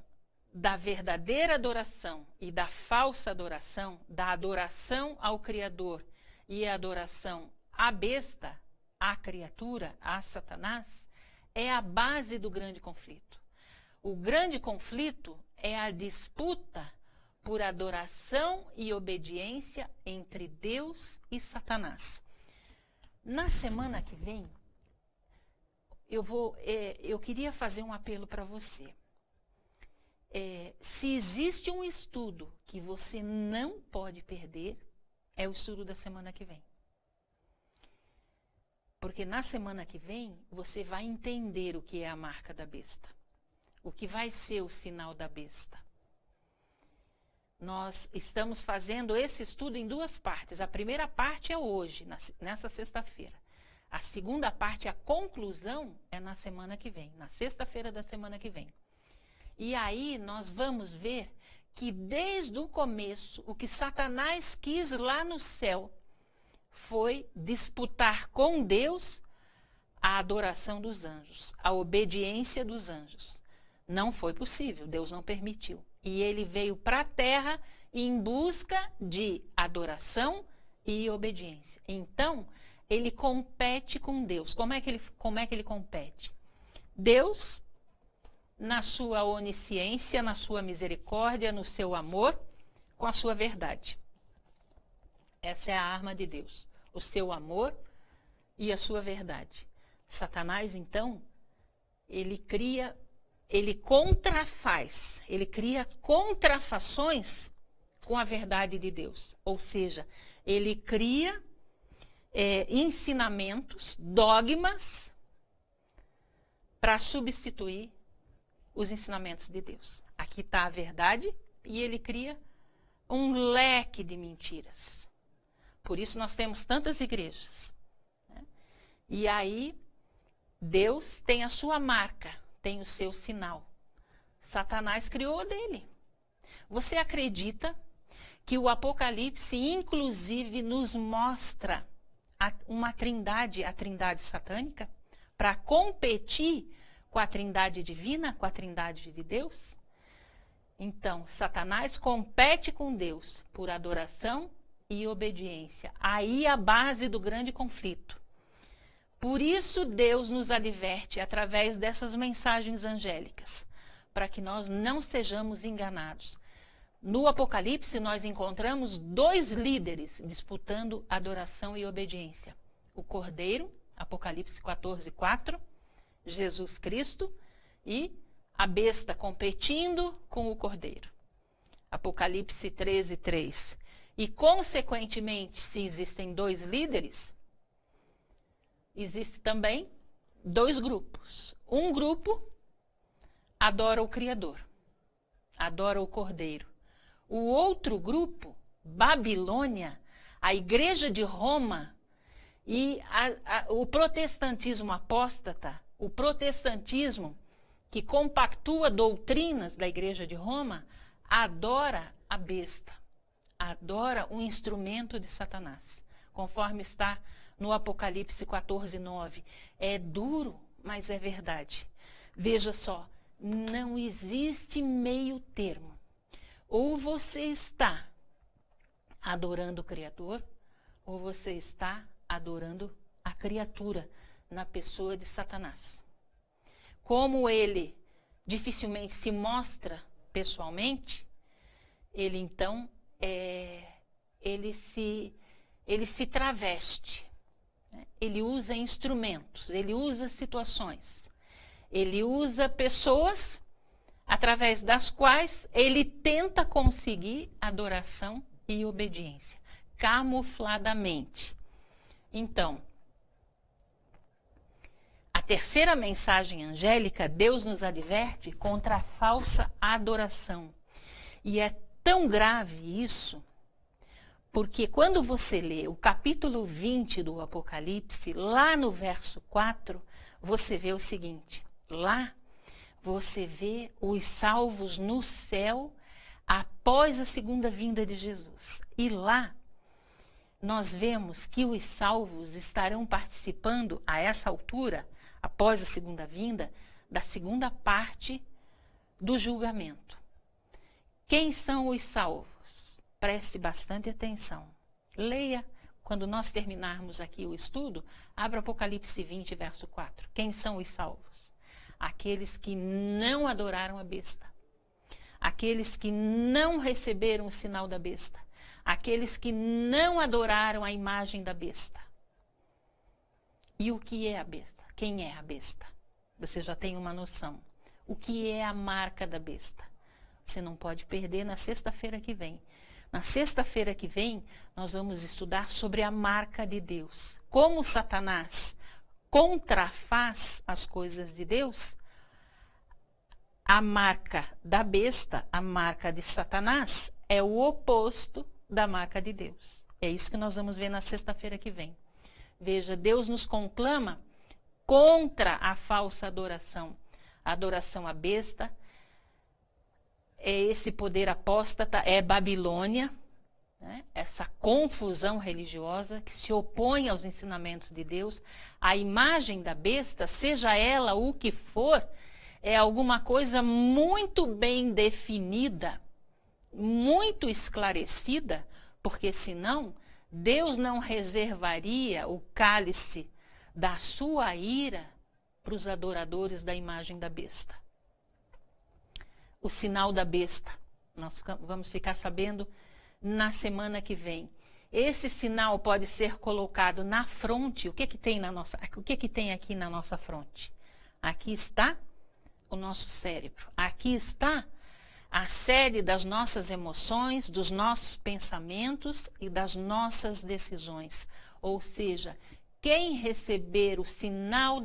da verdadeira adoração e da falsa adoração, da adoração ao Criador e a adoração à besta, à criatura, a Satanás, é a base do grande conflito. O grande conflito é a disputa por adoração e obediência entre Deus e Satanás. Na semana que vem, eu queria fazer um apelo para você. Se existe um estudo que você não pode perder, é o estudo da semana que vem. Porque na semana que vem, você vai entender o que é a marca da besta. O que vai ser o sinal da besta. Nós estamos fazendo esse estudo em duas partes. A primeira parte é hoje, nessa sexta-feira. A segunda parte, a conclusão, é na semana que vem, na sexta-feira da semana que vem. E aí nós vamos ver que desde o começo, o que Satanás quis lá no céu foi disputar com Deus a adoração dos anjos, a obediência dos anjos. Não foi possível, Deus não permitiu. E ele veio para a terra em busca de adoração e obediência. Então, ele compete com Deus. Como é que ele compete? Deus, na sua onisciência, na sua misericórdia, no seu amor, com a sua verdade. Essa é a arma de Deus. O seu amor e a sua verdade. Satanás, então, ele cria contrafações com a verdade de Deus. Ou seja, ele cria ensinamentos, dogmas, para substituir os ensinamentos de Deus. Aqui está a verdade e ele cria um leque de mentiras. Por isso nós temos tantas igrejas. Né? E aí, Deus tem a sua marca, tem o seu sinal. Satanás criou a dele. Você acredita que o Apocalipse, inclusive, nos mostra uma trindade, a trindade satânica, para competir com a trindade divina, com a trindade de Deus? Então, Satanás compete com Deus por adoração e obediência. Aí a base do grande conflito. Por isso Deus nos adverte através dessas mensagens angélicas, para que nós não sejamos enganados. No Apocalipse nós encontramos dois líderes disputando adoração e obediência. O Cordeiro, Apocalipse 14:4, Jesus Cristo, e a besta competindo com o Cordeiro. Apocalipse 13:3. E, consequentemente, se existem dois líderes, existe também dois grupos. Um grupo adora o Criador, adora o Cordeiro. O outro grupo, Babilônia, a Igreja de Roma e o protestantismo apóstata, o protestantismo que compactua doutrinas da Igreja de Roma, adora a besta, adora um instrumento de Satanás, conforme está no Apocalipse 14:9. É duro, mas é verdade. Veja só, não existe meio termo. Ou você está adorando o Criador, ou você está adorando a criatura na pessoa de Satanás. Como ele dificilmente se mostra pessoalmente, ele então ele se traveste, né? Ele usa instrumentos, ele usa situações, ele usa pessoas através das quais ele tenta conseguir adoração e obediência, camufladamente. Então, a terceira mensagem angélica, Deus nos adverte contra a falsa adoração. E é tão grave isso, porque quando você lê o capítulo 20 do Apocalipse, lá no verso 4, você vê o seguinte: lá você vê os salvos no céu após a segunda vinda de Jesus. E lá nós vemos que os salvos estarão participando, a essa altura, após a segunda vinda, da segunda parte do julgamento. Quem são os salvos? Preste bastante atenção. Leia, quando nós terminarmos aqui o estudo, abra Apocalipse 20, verso 4. Quem são os salvos? Aqueles que não adoraram a besta. Aqueles que não receberam o sinal da besta. Aqueles que não adoraram a imagem da besta. E o que é a besta? Quem é a besta? Você já tem uma noção. O que é a marca da besta? Você não pode perder na sexta-feira que vem. Na sexta-feira que vem, nós vamos estudar sobre a marca de Deus. Como Satanás contrafaz as coisas de Deus, a marca da besta, a marca de Satanás, é o oposto da marca de Deus. É isso que nós vamos ver na sexta-feira que vem. Veja, Deus nos conclama contra a falsa adoração. A adoração à besta, é esse poder apóstata, é Babilônia, né? Essa confusão religiosa que se opõe aos ensinamentos de Deus. A imagem da besta, seja ela o que for, é alguma coisa muito bem definida, muito esclarecida, porque senão Deus não reservaria o cálice da sua ira para os adoradores da imagem da besta. O sinal da besta, nós vamos ficar sabendo na semana que vem. Esse sinal pode ser colocado na fronte. O que tem aqui na nossa fronte? Aqui está o nosso cérebro. Aqui está a sede das nossas emoções, dos nossos pensamentos e das nossas decisões. Ou seja, quem receber o sinal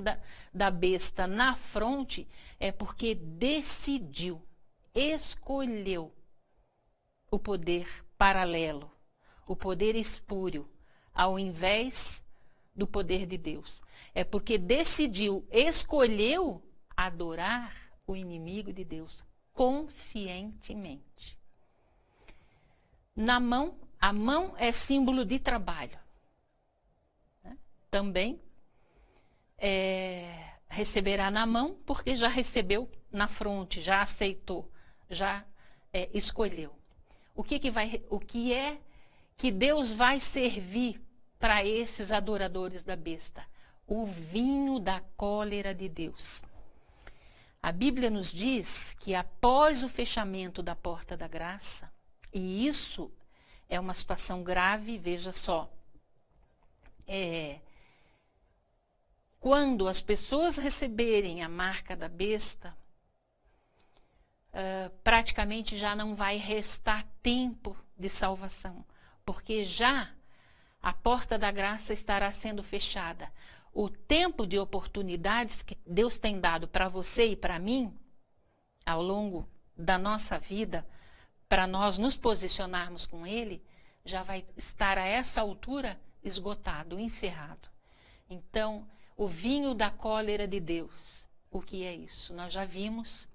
da besta na fronte é porque decidiu, escolheu o poder paralelo, o poder espúrio, ao invés do poder de Deus. É porque decidiu, escolheu adorar o inimigo de Deus conscientemente. Na mão, a mão é símbolo de trabalho. Também receberá na mão, porque já recebeu na fronte, já aceitou, já escolheu. O que é que Deus vai servir para esses adoradores da besta? O vinho da cólera de Deus. A Bíblia nos diz que após o fechamento da porta da graça, e isso é uma situação grave, veja só, quando as pessoas receberem a marca da besta, praticamente já não vai restar tempo de salvação, porque já a porta da graça estará sendo fechada. O tempo de oportunidades que Deus tem dado para você e para mim, ao longo da nossa vida, para nós nos posicionarmos com Ele, já vai estar a essa altura esgotado, encerrado. Então, o vinho da cólera de Deus, o que é isso? Nós já vimos,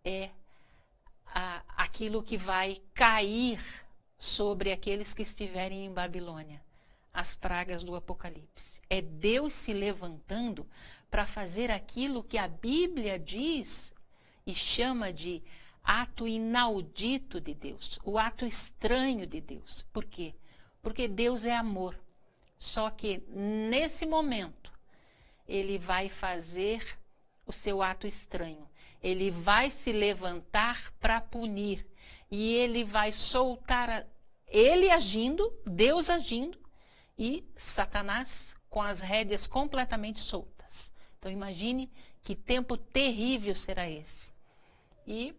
é aquilo que vai cair sobre aqueles que estiverem em Babilônia, as pragas do Apocalipse. É Deus se levantando para fazer aquilo que a Bíblia diz e chama de ato inaudito de Deus, o ato estranho de Deus. Por quê? Porque Deus é amor. Só que nesse momento, Ele vai fazer o seu ato estranho. Ele vai se levantar para punir. E Ele vai soltar, Ele agindo, Deus agindo, e Satanás com as rédeas completamente soltas. Então imagine que tempo terrível será esse. E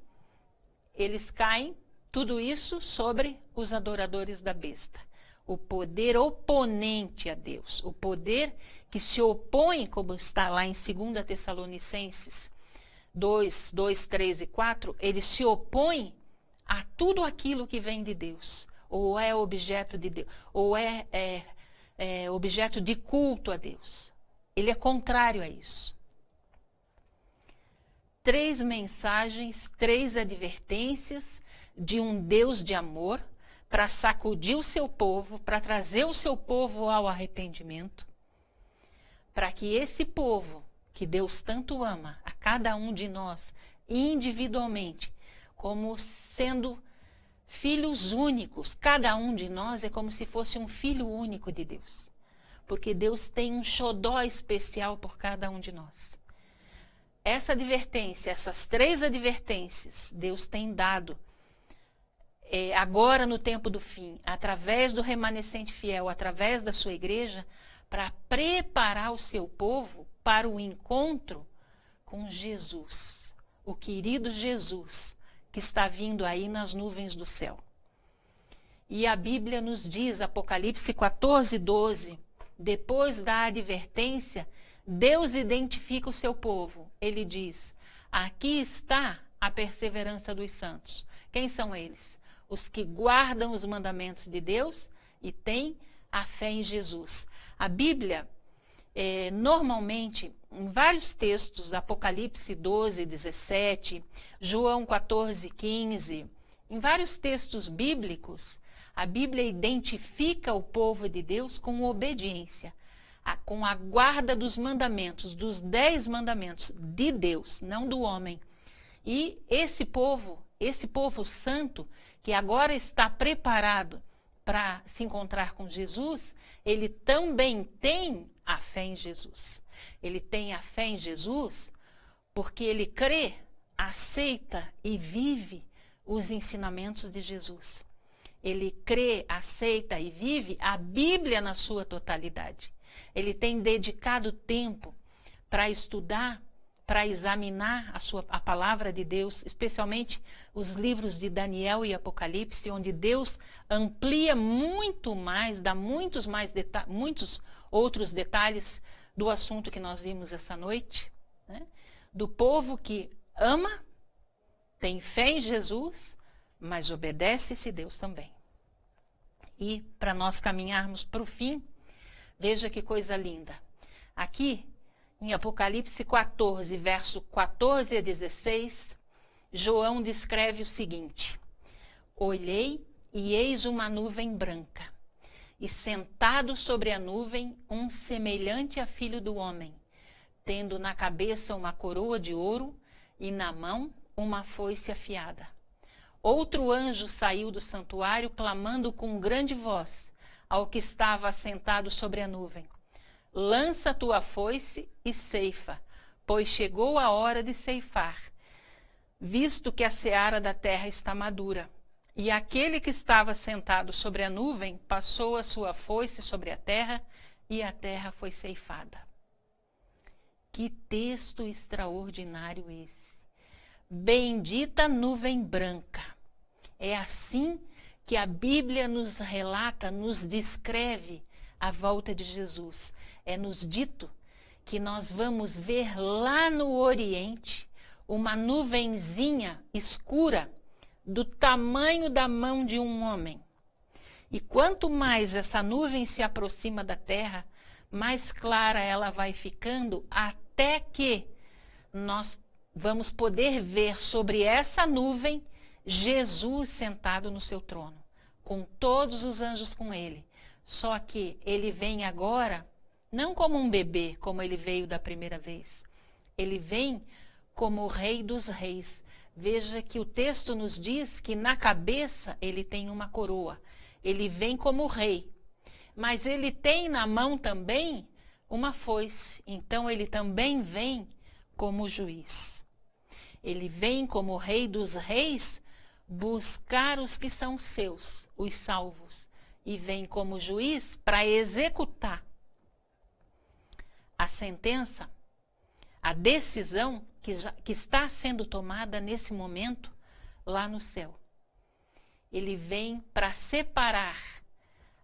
eles caem, tudo isso sobre os adoradores da besta. O poder oponente a Deus, o poder que se opõe, como está lá em 2 Tessalonicenses 2, 3 e 4, ele se opõe a tudo aquilo que vem de Deus, ou é objeto de Deus, ou é objeto de culto a Deus. Ele é contrário a isso. 3 mensagens, 3 advertências de um Deus de amor para sacudir o seu povo, para trazer o seu povo ao arrependimento, para que esse povo que Deus tanto ama, a cada um de nós individualmente, como sendo filhos únicos. Cada um de nós é como se fosse um filho único de Deus. Porque Deus tem um xodó especial por cada um de nós. Essa advertência, essas 3 advertências, Deus tem dado agora no tempo do fim, através do remanescente fiel, através da sua igreja, para preparar o seu povo para o encontro com Jesus, o querido Jesus, que está vindo aí nas nuvens do céu. E a Bíblia nos diz, Apocalipse 14:12, depois da advertência, Deus identifica o seu povo. Ele diz, aqui está a perseverança dos santos. Quem são eles? Os que guardam os mandamentos de Deus e têm a fé em Jesus. A Bíblia, normalmente, em vários textos, Apocalipse 12:17, João 14:15, em vários textos bíblicos, a Bíblia identifica o povo de Deus com obediência, com a guarda dos mandamentos, dos 10 mandamentos de Deus, não do homem. E esse povo santo, que agora está preparado para se encontrar com Jesus, ele também tem a fé em Jesus. Ele tem a fé em Jesus porque ele crê, aceita e vive os ensinamentos de Jesus. Ele crê, aceita e vive a Bíblia na sua totalidade. Ele tem dedicado tempo para estudar, para examinar a palavra de Deus, especialmente os livros de Daniel e Apocalipse, onde Deus amplia muito mais, dá muitos outros detalhes do assunto que nós vimos essa noite, né? Do povo que ama, tem fé em Jesus, mas obedece esse Deus também. E para nós caminharmos para o fim, veja que coisa linda. Aqui, em Apocalipse 14, verso 14 a 16, João descreve o seguinte: olhei e eis uma nuvem branca, e sentado sobre a nuvem um semelhante a filho do homem, tendo na cabeça uma coroa de ouro e na mão uma foice afiada. Outro anjo saiu do santuário clamando com grande voz ao que estava assentado sobre a nuvem: lança tua foice e ceifa, pois chegou a hora de ceifar, visto que a seara da terra está madura. E aquele que estava sentado sobre a nuvem passou a sua foice sobre a terra, e a terra foi ceifada. Que texto extraordinário esse! Bendita nuvem branca. É assim que a Bíblia nos relata, nos descreve a volta de Jesus. É nos dito que nós vamos ver lá no Oriente uma nuvenzinha escura do tamanho da mão de um homem. E quanto mais essa nuvem se aproxima da terra, mais clara ela vai ficando, até que nós vamos poder ver sobre essa nuvem Jesus sentado no seu trono, com todos os anjos com ele. Só que ele vem agora, não como um bebê, como ele veio da primeira vez. Ele vem como o Rei dos Reis. Veja que o texto nos diz que na cabeça ele tem uma coroa. Ele vem como rei. Mas ele tem na mão também uma foice. Então ele também vem como juiz. Ele vem como Rei dos Reis buscar os que são seus, os salvos. E vem como juiz para executar a sentença, a decisão que está sendo tomada nesse momento lá no céu. Ele vem para separar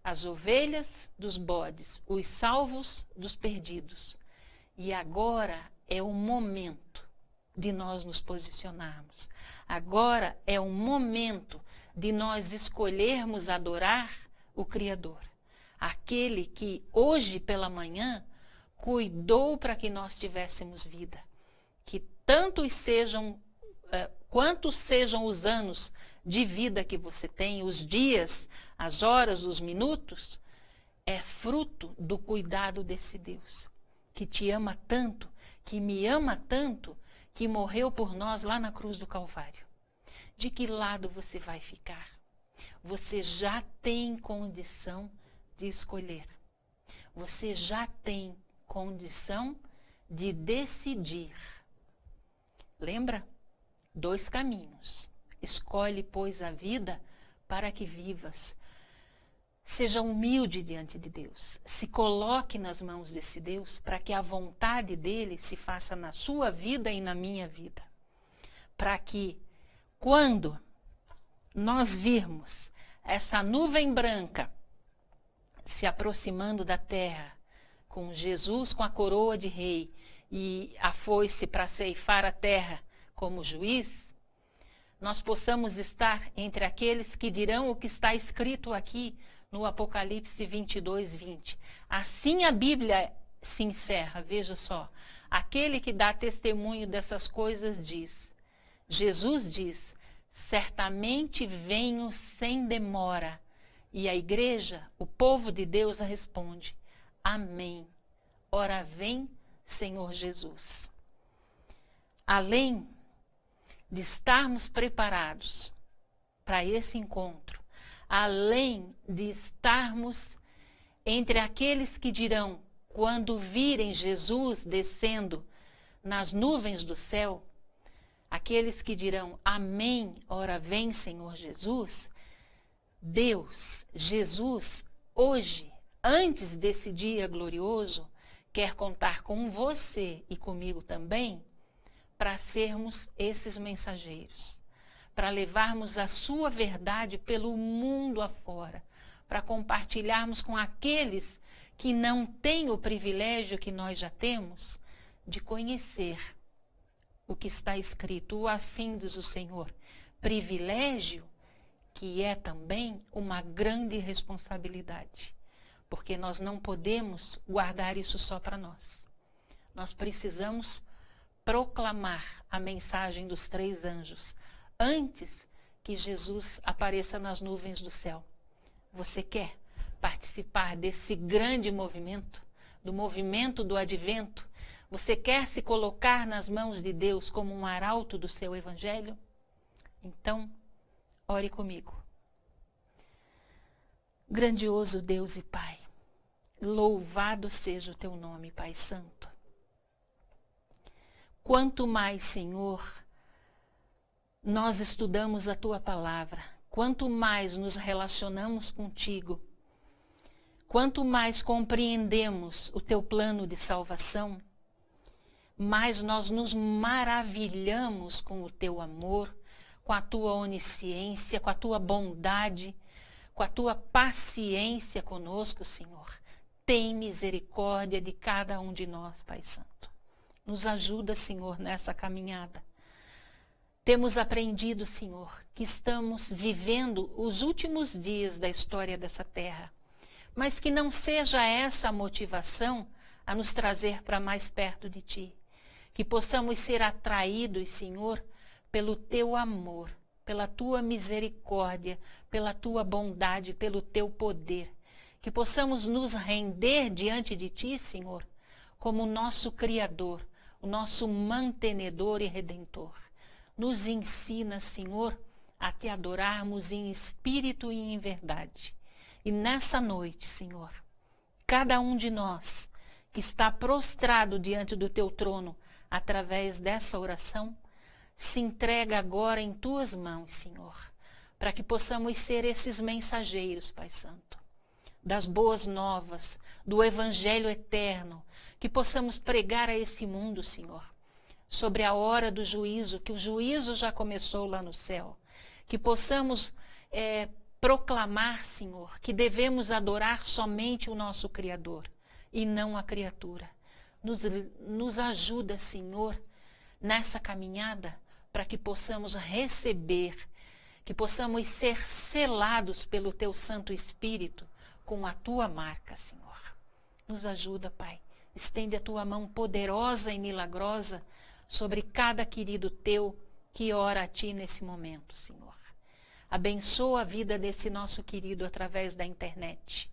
as ovelhas dos bodes, os salvos dos perdidos. E agora é o momento de nós nos posicionarmos. Agora é o momento de nós escolhermos adorar o Criador. Aquele que hoje pela manhã cuidou para que nós tivéssemos vida. Que quantos sejam os anos de vida que você tem, os dias, as horas, os minutos, é fruto do cuidado desse Deus, que te ama tanto, que me ama tanto, que morreu por nós lá na cruz do Calvário. De que lado você vai ficar? Você já tem condição de escolher. Você já tem condição de decidir. Lembra? 2 caminhos. Escolhe, pois, a vida para que vivas. Seja humilde diante de Deus. Se coloque nas mãos desse Deus para que a vontade dele se faça na sua vida e na minha vida. Para que, quando nós virmos essa nuvem branca se aproximando da terra, com Jesus com a coroa de rei e a foice para ceifar a terra como juiz, nós possamos estar entre aqueles que dirão o que está escrito aqui no Apocalipse 22, 20. Assim a Bíblia se encerra, veja só. Aquele que dá testemunho dessas coisas diz, Jesus diz, certamente venho sem demora. E a igreja, o povo de Deus, responde, amém. Ora vem, Senhor Jesus. Além de estarmos preparados para esse encontro, além de estarmos entre aqueles que dirão, quando virem Jesus descendo nas nuvens do céu, aqueles que dirão, amém, ora vem, Senhor Jesus, Deus, Jesus, hoje, antes desse dia glorioso, quer contar com você e comigo também, para sermos esses mensageiros, para levarmos a sua verdade pelo mundo afora, para compartilharmos com aqueles que não têm o privilégio que nós já temos de conhecer o que está escrito, assim diz o Senhor, privilégio que é também uma grande responsabilidade, porque nós não podemos guardar isso só para nós. Nós precisamos proclamar a mensagem dos 3 anjos antes que Jesus apareça nas nuvens do céu. Você quer participar desse grande movimento, do movimento do advento? Você quer se colocar nas mãos de Deus como um arauto do seu evangelho? Então, ore comigo. Grandioso Deus e Pai, louvado seja o teu nome, Pai Santo. Quanto mais, Senhor, nós estudamos a tua palavra, quanto mais nos relacionamos contigo, quanto mais compreendemos o teu plano de salvação, mais nós nos maravilhamos com o teu amor, com a tua onisciência, com a tua bondade, com a tua paciência conosco, Senhor. Tem misericórdia de cada um de nós, Pai Santo. Nos ajuda, Senhor, nessa caminhada. Temos aprendido, Senhor, que estamos vivendo os últimos dias da história dessa terra, mas que não seja essa a motivação a nos trazer para mais perto de Ti. Que possamos ser atraídos, Senhor, pelo Teu amor, pela Tua misericórdia, pela Tua bondade, pelo Teu poder. Que possamos nos render diante de Ti, Senhor, como o nosso Criador, o nosso mantenedor e redentor. Nos ensina, Senhor, a Te adorarmos em espírito e em verdade. E nessa noite, Senhor, cada um de nós que está prostrado diante do Teu trono, através dessa oração, se entrega agora em Tuas mãos, Senhor, para que possamos ser esses mensageiros, Pai Santo, das boas novas, do Evangelho eterno, que possamos pregar a esse mundo, Senhor, sobre a hora do juízo, que o juízo já começou lá no céu, que possamos proclamar, Senhor, que devemos adorar somente o nosso Criador e não a criatura. Nos ajuda, Senhor, nessa caminhada, para que possamos receber, que possamos ser selados pelo Teu Santo Espírito com a Tua marca, Senhor. Nos ajuda, Pai. Estende a Tua mão poderosa e milagrosa sobre cada querido Teu que ora a Ti nesse momento, Senhor. Abençoa a vida desse nosso querido através da internet.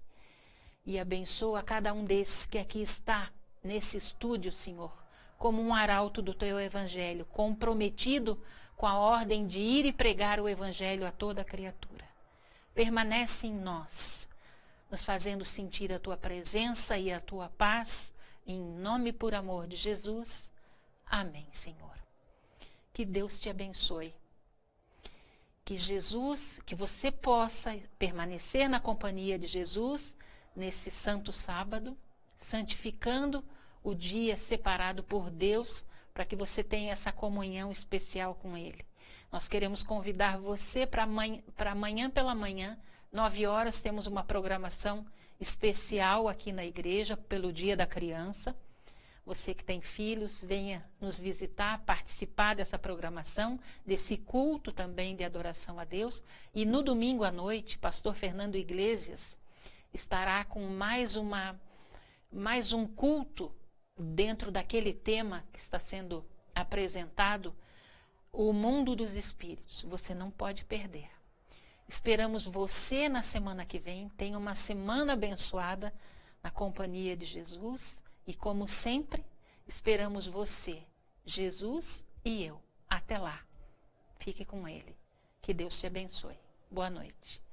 E abençoa cada um desses que aqui está, nesse estúdio, Senhor, como um arauto do teu evangelho, comprometido com a ordem de ir e pregar o evangelho a toda criatura. Permanece em nós, nos fazendo sentir a tua presença e a tua paz, em nome e por amor de Jesus. Amém, Senhor. Que Deus te abençoe. Que você possa permanecer na companhia de Jesus nesse santo sábado, santificando o dia separado por Deus, para que você tenha essa comunhão especial com Ele. Nós queremos convidar você para amanhã pela manhã, 9 horas, temos uma programação especial aqui na igreja, pelo Dia da Criança. Você que tem filhos, venha nos visitar, participar dessa programação, desse culto também de adoração a Deus. E no domingo à noite, pastor Fernando Iglesias estará com mais um culto dentro daquele tema que está sendo apresentado, o mundo dos espíritos. Você não pode perder. Esperamos você na semana que vem. Tenha uma semana abençoada na companhia de Jesus. E como sempre, esperamos você, Jesus e eu. Até lá. Fique com Ele. Que Deus te abençoe. Boa noite.